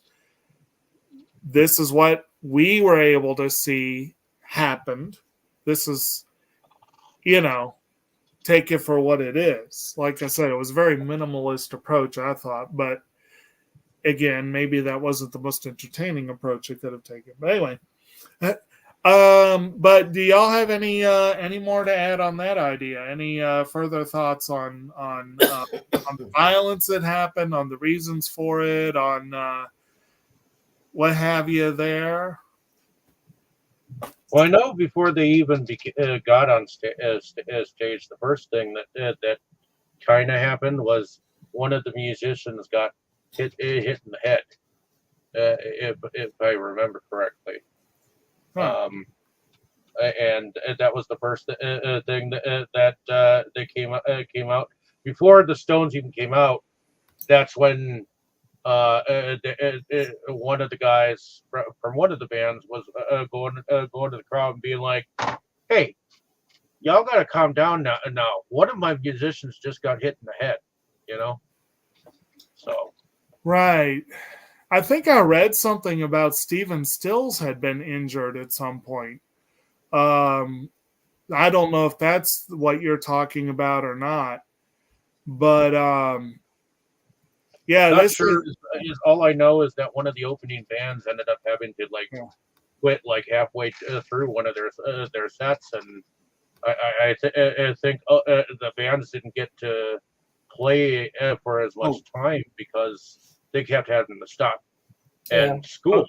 this is what we were able to see happened. This is, take it for what it is. Like I said, it was a very minimalist approach, I thought. But again, maybe that wasn't the most entertaining approach it could have taken. But anyway, but do y'all have any more to add on that idea? Any further thoughts on the violence that happened, on the reasons for it, on what have you there? Well, I know before they even got on stage, the first thing that kind of happened was one of the musicians got hit in the head, if I remember correctly. Huh. And that was the first thing that came out before the Stones even came out. That's when one of the guys from one of the bands was going to the crowd and being like, "Hey, y'all got to calm down now. One of my musicians just got hit in the head, So Right. I think I read something about Stephen Stills had been injured at some point. I don't know if that's what you're talking about or not, but yeah, not sure. All I know is that one of the opening bands ended up having to quit halfway through one of their sets, and I think the bands didn't get to play for as much time because they kept having to stop and school.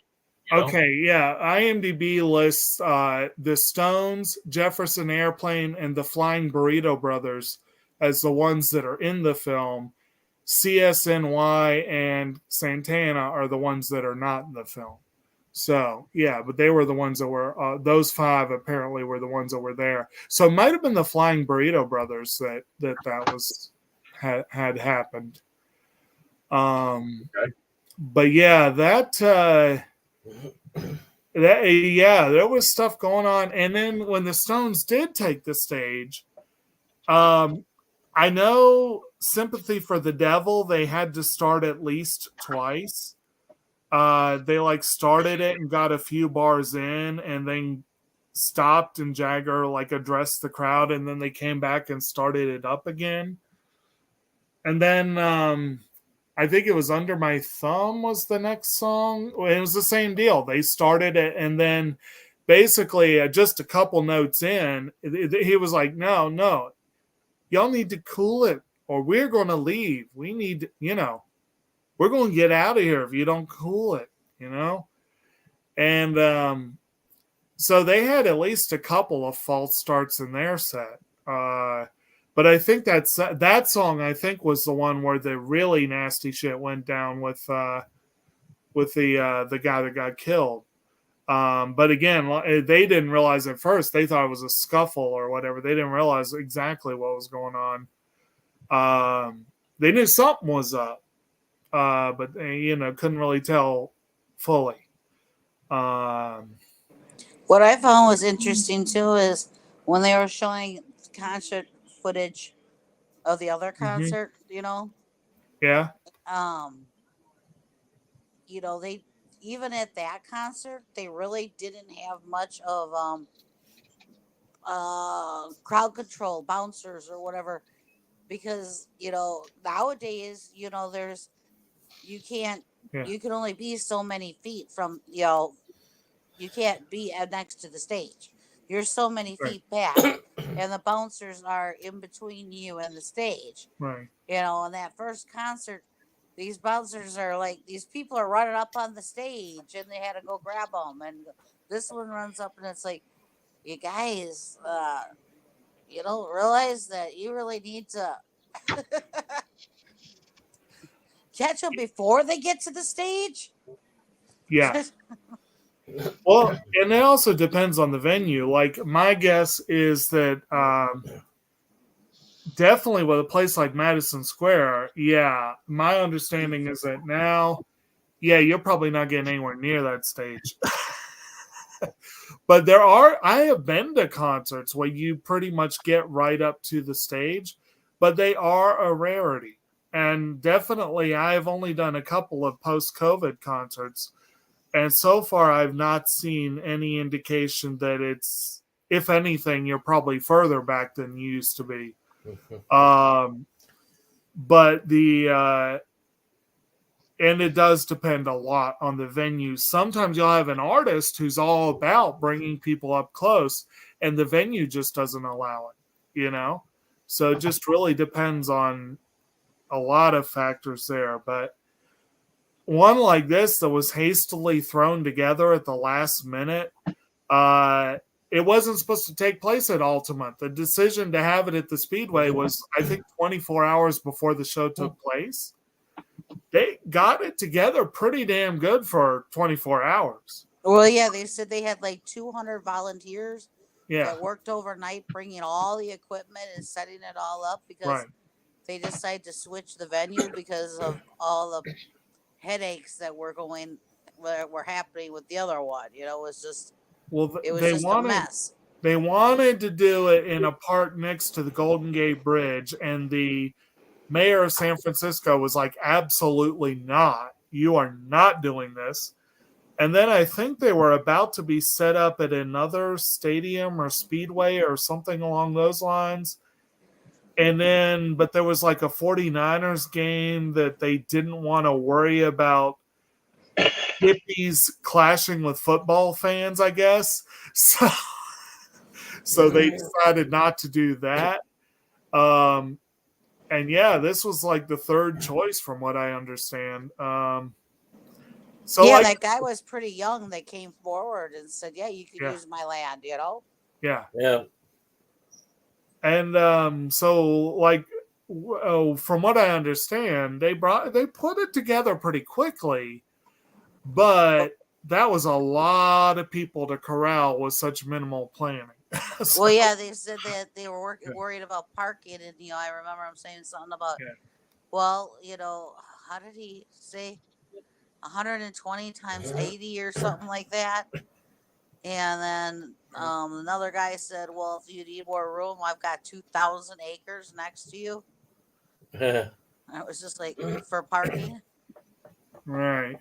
Okay, yeah. IMDb lists the Stones, Jefferson Airplane, and the Flying Burrito Brothers as the ones that are in the film. CSNY and Santana are the ones that are not in the film. So, yeah, but they were the ones that were, those five apparently were the ones that were there. So it might have been the Flying Burrito Brothers that was had happened. Okay. But yeah, that there was stuff going on. And then when the Stones did take the stage, I know Sympathy for the Devil, they had to start at least twice. They like started it and got a few bars in and then stopped, and Jagger like addressed the crowd, and then they came back and started it up again. And then I think it was Under My Thumb was the next song. It was the same deal. They started it, and then basically just a couple notes in, he was like, no, y'all need to cool it or we're going to leave. We need, we're going to get out of here if you don't cool it, And so they had at least a couple of false starts in their set. But I think that song, I think, was the one where the really nasty shit went down with the guy that got killed. But again, they didn't realize at first. They thought it was a scuffle or whatever. They didn't realize exactly what was going on. They knew something was up, but they, couldn't really tell fully. What I found was interesting too is when they were showing concert footage of the other concert, Yeah. They even at that concert they really didn't have much of crowd control, bouncers or whatever, because nowadays there's you can only be so many feet from you can't be next to the stage. You're so many feet back, and the bouncers are in between you and the stage. Right. In that first concert, these bouncers are like, these people are running up on the stage, and they had to go grab them. And this one runs up, and it's like, you guys, you don't realize that you really need to catch them before they get to the stage? Yeah. Well, and it also depends on the venue. Like, my guess is that definitely with a place like Madison Square, my understanding is that now, you're probably not getting anywhere near that stage. But I have been to concerts where you pretty much get right up to the stage, but they are a rarity. And definitely, I've only done a couple of post-COVID concerts. And so far, I've not seen any indication that it's, if anything, you're probably further back than you used to be. But and it does depend a lot on the venue. Sometimes you'll have an artist who's all about bringing people up close, and the venue just doesn't allow it, So it just really depends on a lot of factors there. But one like this that was hastily thrown together at the last minute, it wasn't supposed to take place at Altamont. The decision to have it at the Speedway was, I think, 24 hours before the show took place. They got it together pretty damn good for 24 hours. Well, yeah, they said they had like 200 volunteers Yeah. that worked overnight bringing all the equipment and setting it all up because they decided to switch the venue because of all the headaches that were happening with the other one. It was just a mess. They wanted to do it in a park next to the Golden Gate Bridge, and the mayor of San Francisco was like, absolutely not. You are not doing this. And then I think they were about to be set up at another stadium or speedway or something along those lines. And then, but there was like a 49ers game that they didn't want to worry about hippies clashing with football fans, I guess. So they decided not to do that. And this was like the third choice from what I understand. That guy was pretty young that came forward and said, you can use my land, Yeah. Yeah. And from what I understand, they put it together pretty quickly, but that was a lot of people to corral with such minimal planning. Well, yeah, they said that they were worried about parking, and I remember him saying something about, how did he say, 120 times 80 or something like that? And then another guy said, "Well, if you need more room, I've got 2,000 acres next to you." And it was just like for parking. Right.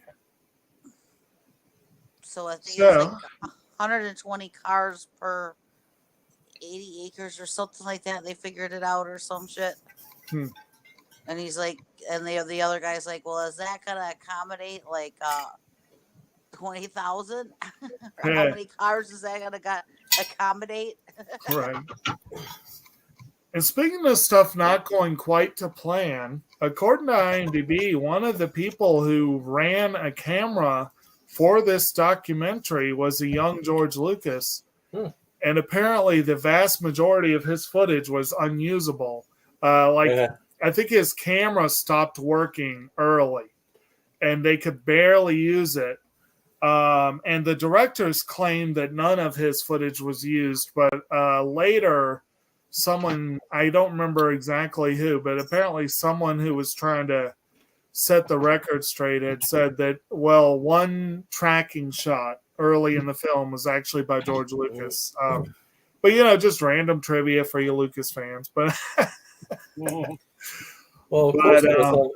So I think it was like So, 120 cars per 80 acres or something like that. They figured it out or some shit. hmm. And he's like, and the other guy's like, "Well, is that gonna accommodate like 20,000? Or how Yeah, many cars is that gonna accommodate?" right. And speaking of stuff not going quite to plan, according to IMDb, one of the people who ran a camera for this documentary was a young George Lucas. Hmm. And apparently, the vast majority of his footage was unusable. Yeah. I think his camera stopped working early and they could barely use it. And the directors claimed that none of his footage was used, but later, someone, I don't remember exactly who, but apparently someone who was trying to set the record straight had said that, well, one tracking shot early in the film was actually by George Lucas. But, just random trivia for you Lucas fans. But, Well, but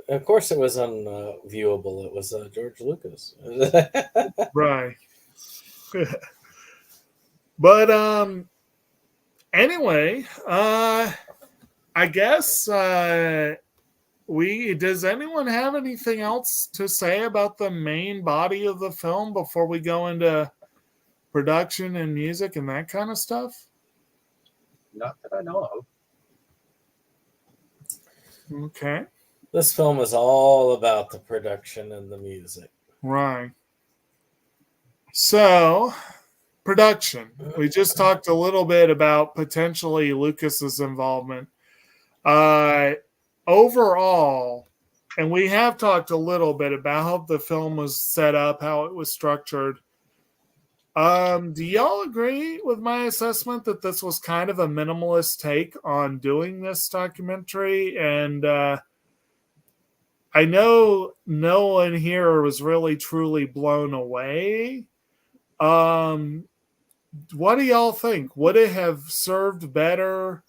of course, it was unviewable. It was George Lucas. right. But anyway, I guess does anyone have anything else to say about the main body of the film before we go into production and music and that kind of stuff? Not that I know of. Okay. This film is all about the production and the music. Right. So, production. We just talked a little bit about potentially Lucas's involvement. Overall, and we have talked a little bit about how the film was set up, how it was structured. Do y'all agree with my assessment that this was kind of a minimalist take on doing this documentary? And I know no one here was really truly blown away. What do y'all think? Would it have served better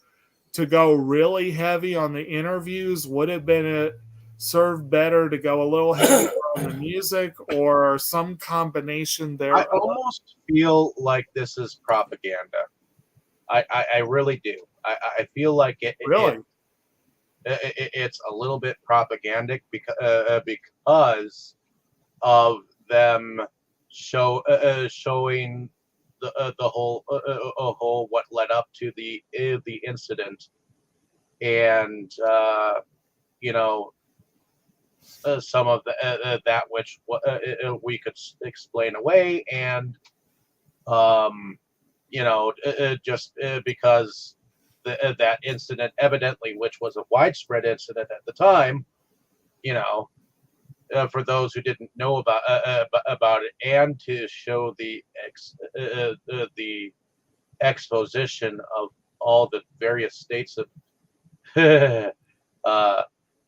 to go really heavy on the interviews? Would it have been served better to go a little heavier on the music, or some combination there? I almost feel like this is propaganda. I really do. I feel like Really? it's a little bit propagandic because of them showing the whole what led up to the incident, and some of that which we could explain away, and just because that incident evidently, which was a widespread incident at the time, for those who didn't know about it, and to show the exposition of all the various states of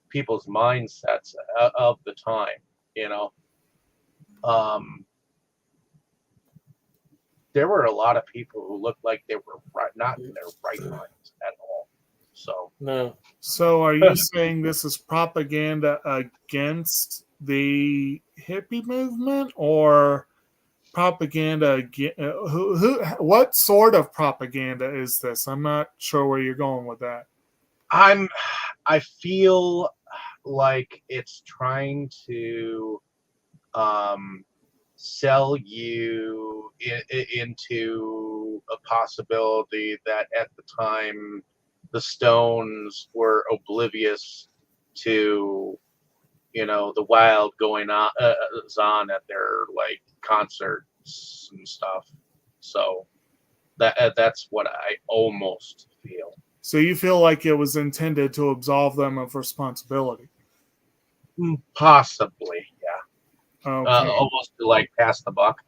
people's mindsets of the time, there were a lot of people who looked like they were not in their right minds at all. So No. So are you saying this is propaganda against the hippie movement, or propaganda what sort of propaganda is this? I'm not sure where you're going with that. I feel like it's trying to sell you into a possibility that at the time the Stones were oblivious to the wild going on at their concerts and stuff. So that's what I almost feel. So you feel like it was intended to absolve them of responsibility? Possibly, yeah. Okay. Almost to pass the buck.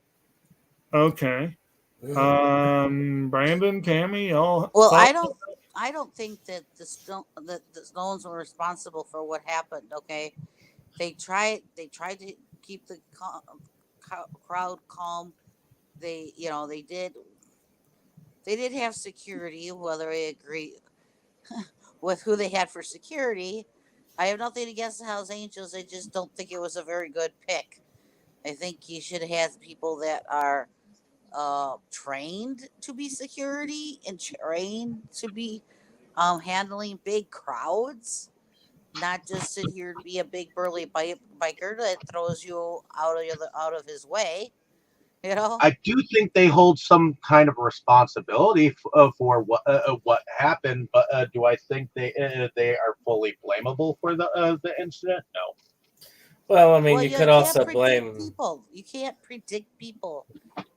Okay. Brandon, Tammy, y'all. Well, I don't think that the Stones were responsible for what happened. Okay, they tried to keep the crowd calm. they did have security. Whether I agree with who they had for security, I have nothing against the Hells Angels. I just don't think it was a very good pick. I think you should have people that are trained to be security and trained to be handling big crowds, not just sit here and be a big burly biker that throws you out of his way. You know, I do think they hold some kind of responsibility for what happened, but do I think they are fully blamable for the incident? No. Well, I mean, well, you you could can't also predict blame. people. You can't predict people,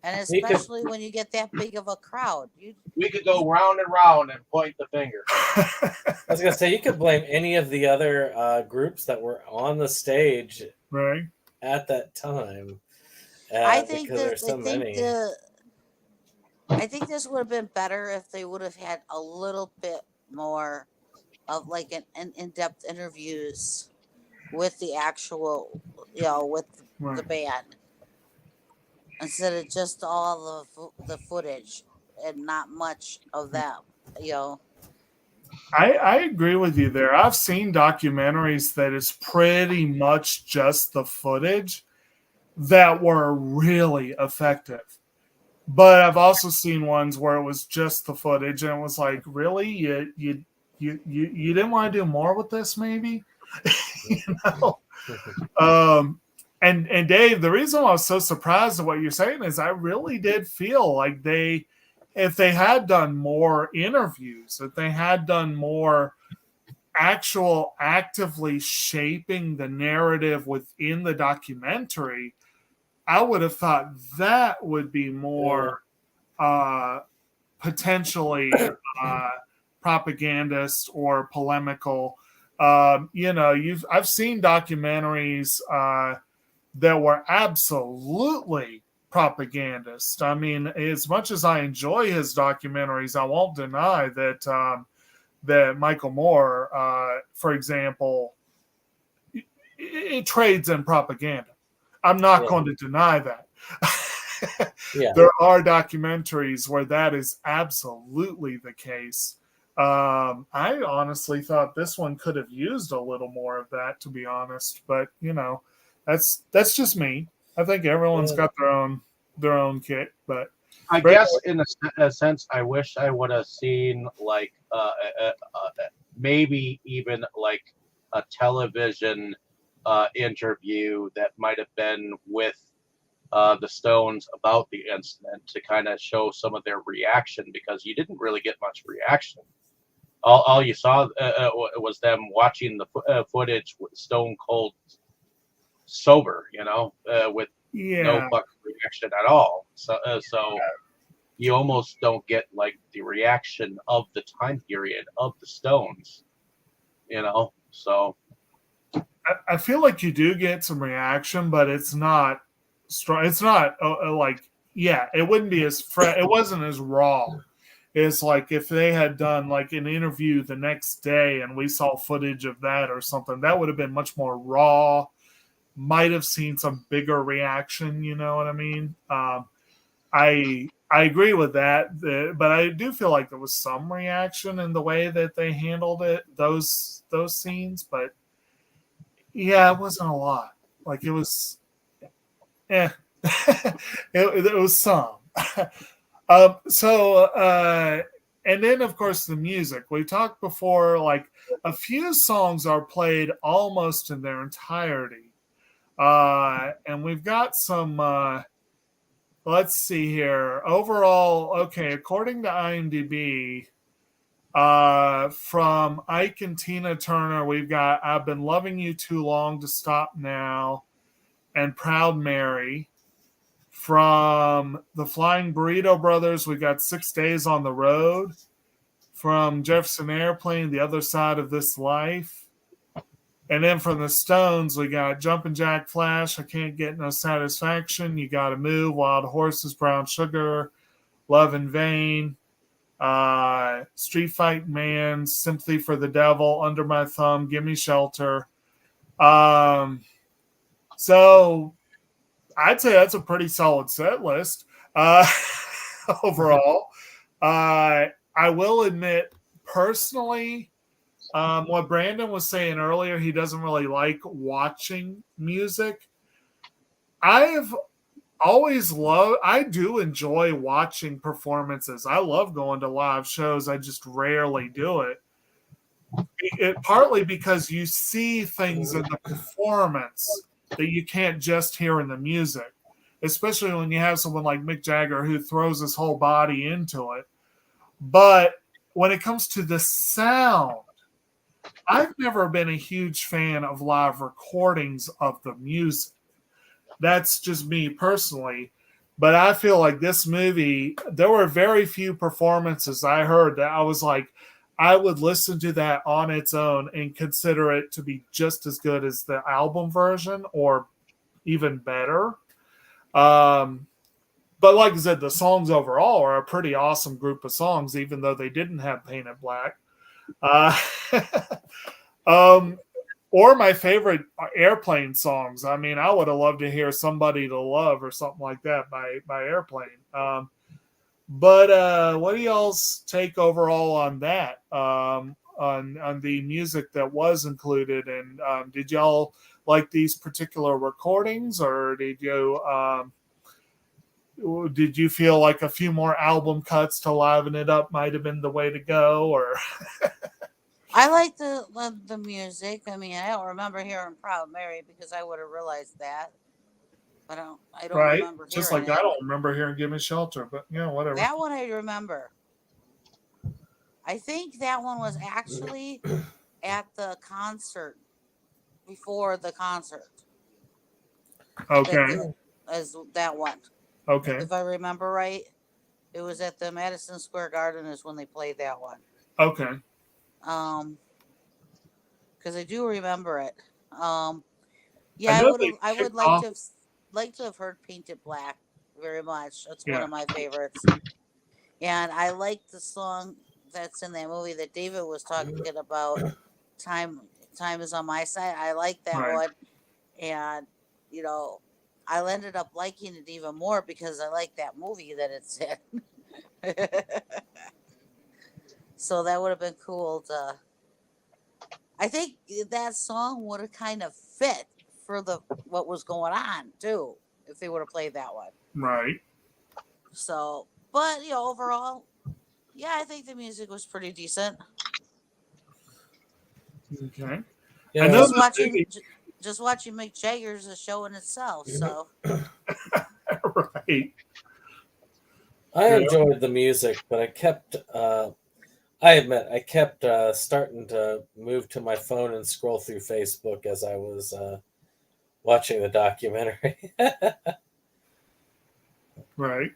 and You could. especially when you get that big of a crowd. We could go round and round and point the finger. I was gonna say you could blame any of the other groups that were on the stage Right. at that time. I think Because that there's so many. I think this would have been better if they would have had a little bit more of like an in-depth interviews with the actual, with the Right. band instead of just all the footage and not much of them. You know, I agree with you there. I've seen documentaries that is pretty much just the footage that were really effective. But I've also seen ones where it was just the footage and it was like, really? You didn't want to do more with this, maybe? you know? And Dave, the reason why I was so surprised at what you're saying is I really did feel like if they had done more interviews, if they had done more actual actively shaping the narrative within the documentary, I would have thought that would be more potentially propagandist or polemical. I've seen documentaries that were absolutely propagandist. I mean, as much as I enjoy his documentaries, I won't deny that that Michael Moore, for example, it trades in propaganda. I'm not going to deny that. Yeah. There are documentaries where that is absolutely the case. I honestly thought this one could have used a little more of that, to be honest. But that's just me. I think everyone's got their own kick. But I guess in a sense, I wish I would have seen like maybe even like a television interview that might have been with the Stones about the incident to kind of show some of their reaction, because you didn't really get much reaction. All you saw was them watching the footage with Stone Cold sober, with no fucking reaction at all. So you almost don't get like the reaction of the time period of the Stones, So I feel like you do get some reaction, but it's not strong. It's not it wouldn't be as it wasn't as raw. It's like if they had done like an interview the next day and we saw footage of that or something, that would have been much more raw. Might have seen some bigger reaction. You know what I mean? I agree with that, but I do feel like there was some reaction in the way that they handled it, those scenes. But yeah, it wasn't a lot. Like it was, it was some. And then of course the music. We talked before, like a few songs are played almost in their entirety, and we've got some. Let's see here. Overall, okay, according to IMDb, from Ike and Tina Turner, we've got "I've Been Loving You Too Long to Stop Now" and "Proud Mary." From the Flying Burrito Brothers, we got 6 Days on the Road. From Jefferson Airplane, The Other Side of This Life. And then from the Stones, we got Jumpin' Jack Flash, I Can't Get No Satisfaction, You Gotta Move, Wild Horses, Brown Sugar, Love in Vain, Street Fight Man, Sympathy for the Devil, Under My Thumb, Gimme Shelter. So I'd say that's a pretty solid set list. Uh, overall, I will admit, personally, what Brandon was saying earlier, he doesn't really like watching music. I've always loved, I do enjoy watching performances. I love going to live shows. I just rarely do it. Partly because you see things in the performance that you can't just hear in the music, especially when you have someone like Mick Jagger who throws his whole body into it. But when it comes to the sound, I've never been a huge fan of live recordings of the music. That's just me personally. But I feel like this movie, there were very few performances I heard that I was like, I would listen to that on its own and consider it to be just as good as the album version or even better. But like I said, the songs overall are a pretty awesome group of songs, even though they didn't have Painted Black. Or my favorite Airplane songs. I mean, I would have loved to hear Somebody to Love or something like that by Airplane. But what do y'all's take overall on that? On the music that was included, and did y'all like these particular recordings, or did you feel like a few more album cuts to liven it up might have been the way to go? Or I like the music. I mean, I don't remember hearing Proud Mary because I would have realized that. But I don't right, remember just hearing like it. I don't remember hearing "Give Me Shelter," but whatever. That one I remember. I think that one was actually at the concert before the concert. Okay, As that one. okay, If I remember right, it was at the Madison Square Garden is when they played that one. okay. Because I do remember it. I Yeah, know I they would kicked off. like to have heard Painted Black very much. That's one Yeah, of my favorites. And I like the song that's in that movie that David was talking about. Time is on my side. I like that right. one, and I ended up liking it even more because I like that movie that it's in. So that would have been cool to. I think that song would have kind of fit for what was going on too if they would have played that one. Right. So, but overall, yeah, I think the music was pretty decent. Okay. Yeah, I know Just watching Mick Jagger's a show in itself. So, right. I enjoyed the music, but I admit, I kept starting to move to my phone and scroll through Facebook as I was watching the documentary. Right.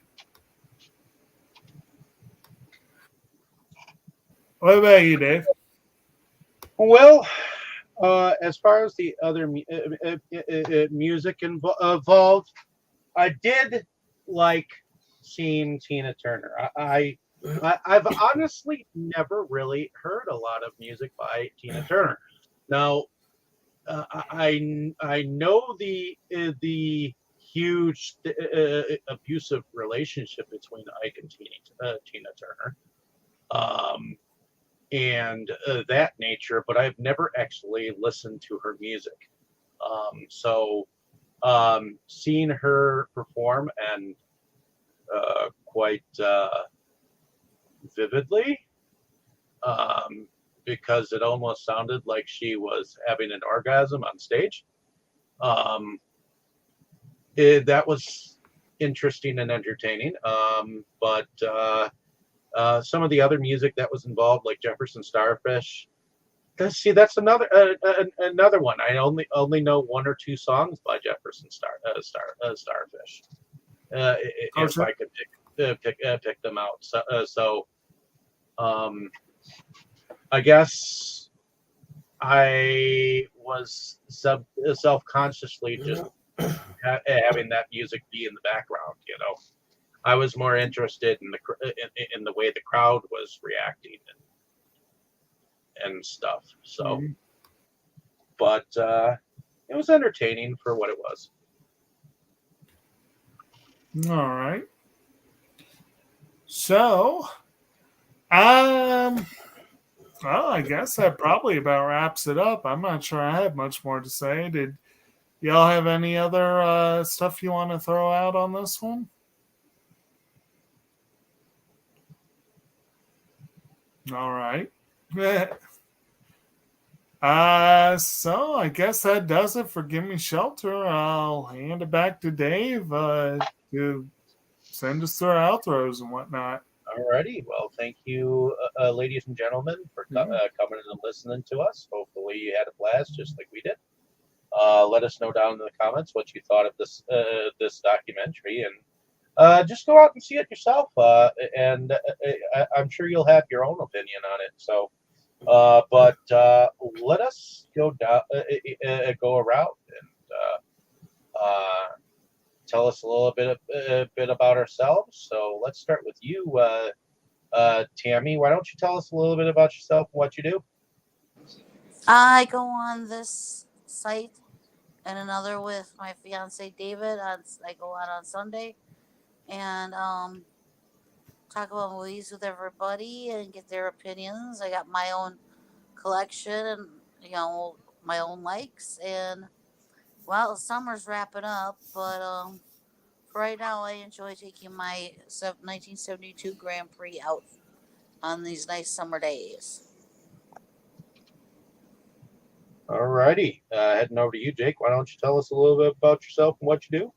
What about you, Dave? Well, as far as the other music involved, I did like seeing Tina Turner. I've honestly never really heard a lot of music by Tina Turner. Now, I know the huge abusive relationship between Ike and Tina Turner, and that nature, but I've never actually listened to her music. So seeing her perform and quite vividly, because it almost sounded like she was having an orgasm on stage. That was interesting and entertaining. But some of the other music that was involved, like Jefferson Starfish. That's another one. I only know one or two songs by Jefferson Starfish. If I could pick them out. So I guess I was self-consciously just having that music be in the background. I was more interested in the way the crowd was reacting and stuff. So, but it was entertaining for what it was. All right. So, well, I guess that probably about wraps it up. I'm not sure I have much more to say. Did y'all have any other stuff you want to throw out on this one? All right. So I guess that does it for Gimme Shelter. I'll hand it back to Dave to send us through our outros and whatnot. Alrighty. Well, thank you, ladies and gentlemen, for coming and listening to us. Hopefully, you had a blast, just like we did. Let us know down in the comments what you thought of this documentary, and just go out and see it yourself. And I'm sure you'll have your own opinion on it. So. But let us go down, go around and tell us a little bit about ourselves. So let's start with you, Tammy. Why don't you tell us a little bit about yourself and what you do? I go on this site and another with my fiance David. I go out on Sunday and talk about movies with everybody and get their opinions. I got my own collection and my own likes. And well, summer's wrapping up, but for right now, I enjoy taking my 1972 Grand Prix out on these nice summer days. Alrighty, heading over to you, Jake. Why don't you tell us a little bit about yourself and what you do?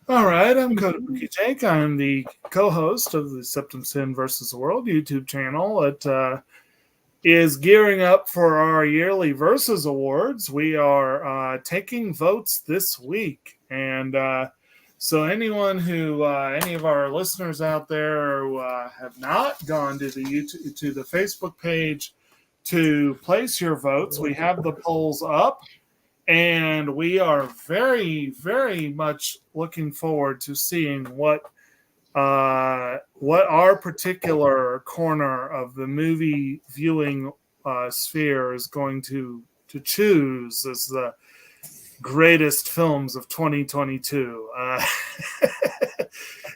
All right, I'm Kotobukijake. I'm the co-host of the SeptumSin versus the World YouTube channel. It is gearing up for our yearly Versus Awards. We are taking votes this week, and so anyone who, any of our listeners out there who have not gone to the Facebook page to place your votes, we have the polls up. And we are very, very much looking forward to seeing what our particular corner of the movie viewing sphere is going to choose as the greatest films of 2022.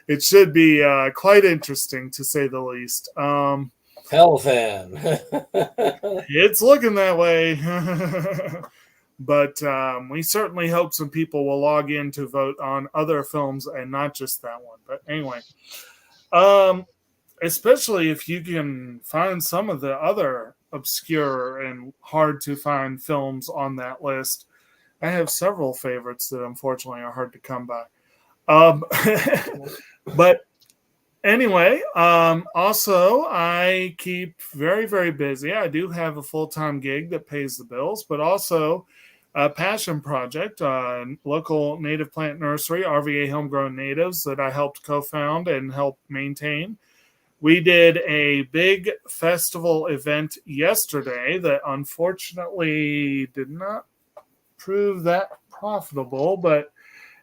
It should be quite interesting, to say the least. Hell fan. It's looking that way. But we certainly hope some people will log in to vote on other films and not just that one. But anyway, especially if you can find some of the other obscure and hard to find films on that list. I have several favorites that unfortunately are hard to come by. But anyway, also I keep very, very busy. I do have a full-time gig that pays the bills, but also a passion project, local native plant nursery, RVA Homegrown Natives, that I helped co-found and help maintain. We did a big festival event yesterday that unfortunately did not prove that profitable, but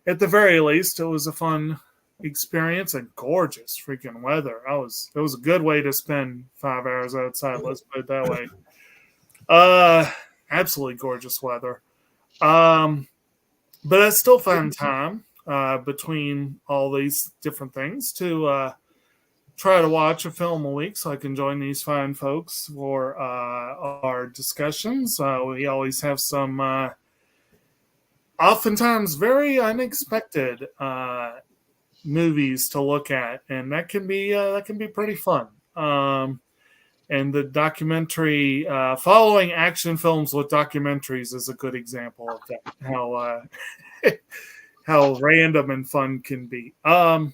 at the very least, it was a fun experience and gorgeous freaking weather. It was a good way to spend 5 hours outside, let's put it that way. Absolutely gorgeous weather. But it's still fun time between all these different things to try to watch a film a week so I can join these fine folks for our discussions. We always have some oftentimes very unexpected movies to look at, and that can be pretty fun. And the documentary, following action films with documentaries is a good example of that, how how random and fun can be. Yeah,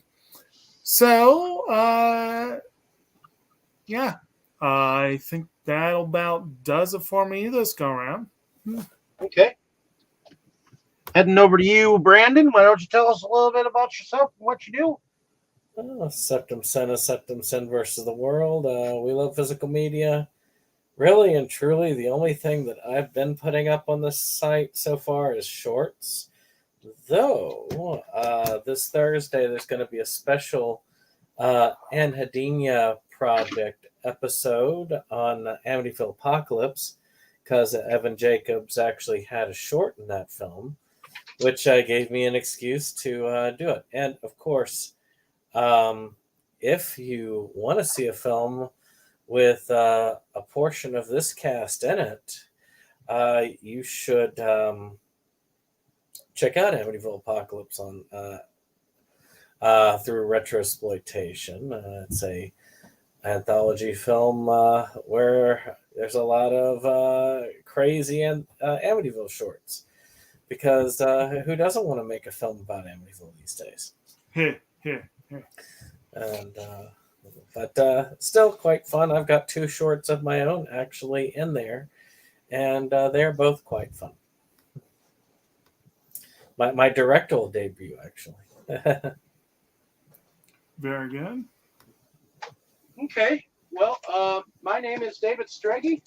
I think that about does it for me this go around. Okay. Heading over to you, Brandon. Why don't you tell us a little bit about yourself and what you do? SeptumSin is SeptumSin versus the World. We love physical media. Really and truly, the only thing that I've been putting up on this site so far is shorts. Though, this Thursday, there's going to be a special Anhedenia project episode on Amityville Apocalypse, because Evan Jacobs actually had a short in that film, which gave me an excuse to do it. And, of course, If you want to see a film with a portion of this cast in it, you should check out Amityville Apocalypse on through Retrosploitation. It's a anthology film where there's a lot of crazy Amityville shorts, because who doesn't want to make a film about Amityville these days? And but still quite fun. I've got 2 shorts of my own actually in there, and they're both quite fun. My directorial debut, actually. Very good. Okay. Well, my name is David Strege.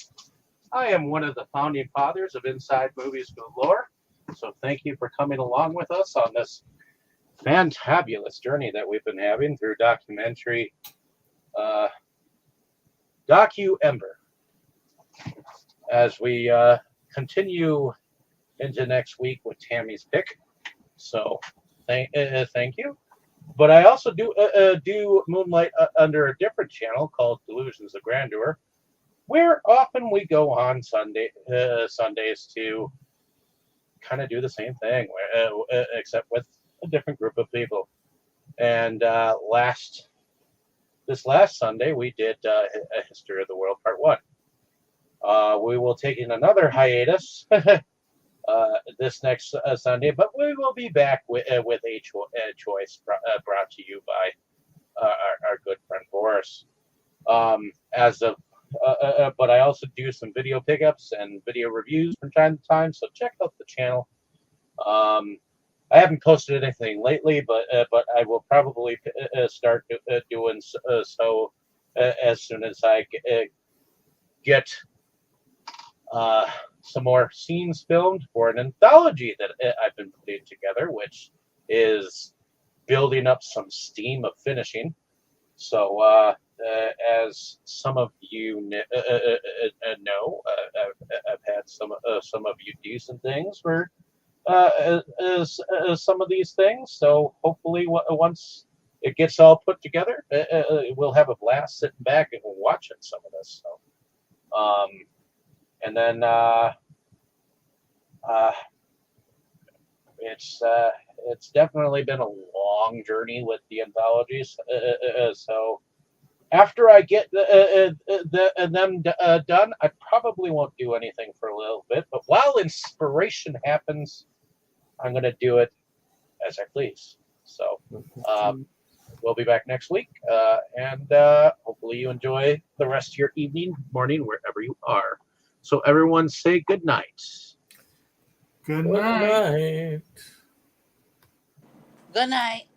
I am one of the founding fathers of Inside Movies Galore. So thank you for coming along with us on this fantabulous journey that we've been having through documentary Docu-Ember. As we continue into next week with Tammy's pick. So thank you. But I also do moonlight under a different channel called Delusions of Grandeur, where often we go on Sundays to kind of do the same thing, except with a different group of people. And this last Sunday, we did A History of the World Part 1. We will take in another hiatus this next Sunday, but we will be back with a choice brought to you by our good friend Forrest. But I also do some video pickups and video reviews from time to time, so check out the channel. I haven't posted anything lately, but I will probably start doing so as soon as I get some more scenes filmed for an anthology that I've been putting together, which is building up some steam of finishing. So as some of you know, I've had some of you do some things for some of these things. So hopefully once it gets all put together, we'll have a blast sitting back and watching some of this. So, and then it's definitely been a long journey with the anthologies. So after I get them done, I probably won't do anything for a little bit. But while inspiration happens, I'm going to do it as I please. So we'll be back next week, and hopefully you enjoy the rest of your evening, morning, wherever you are. So everyone say good night. Good night. Good night.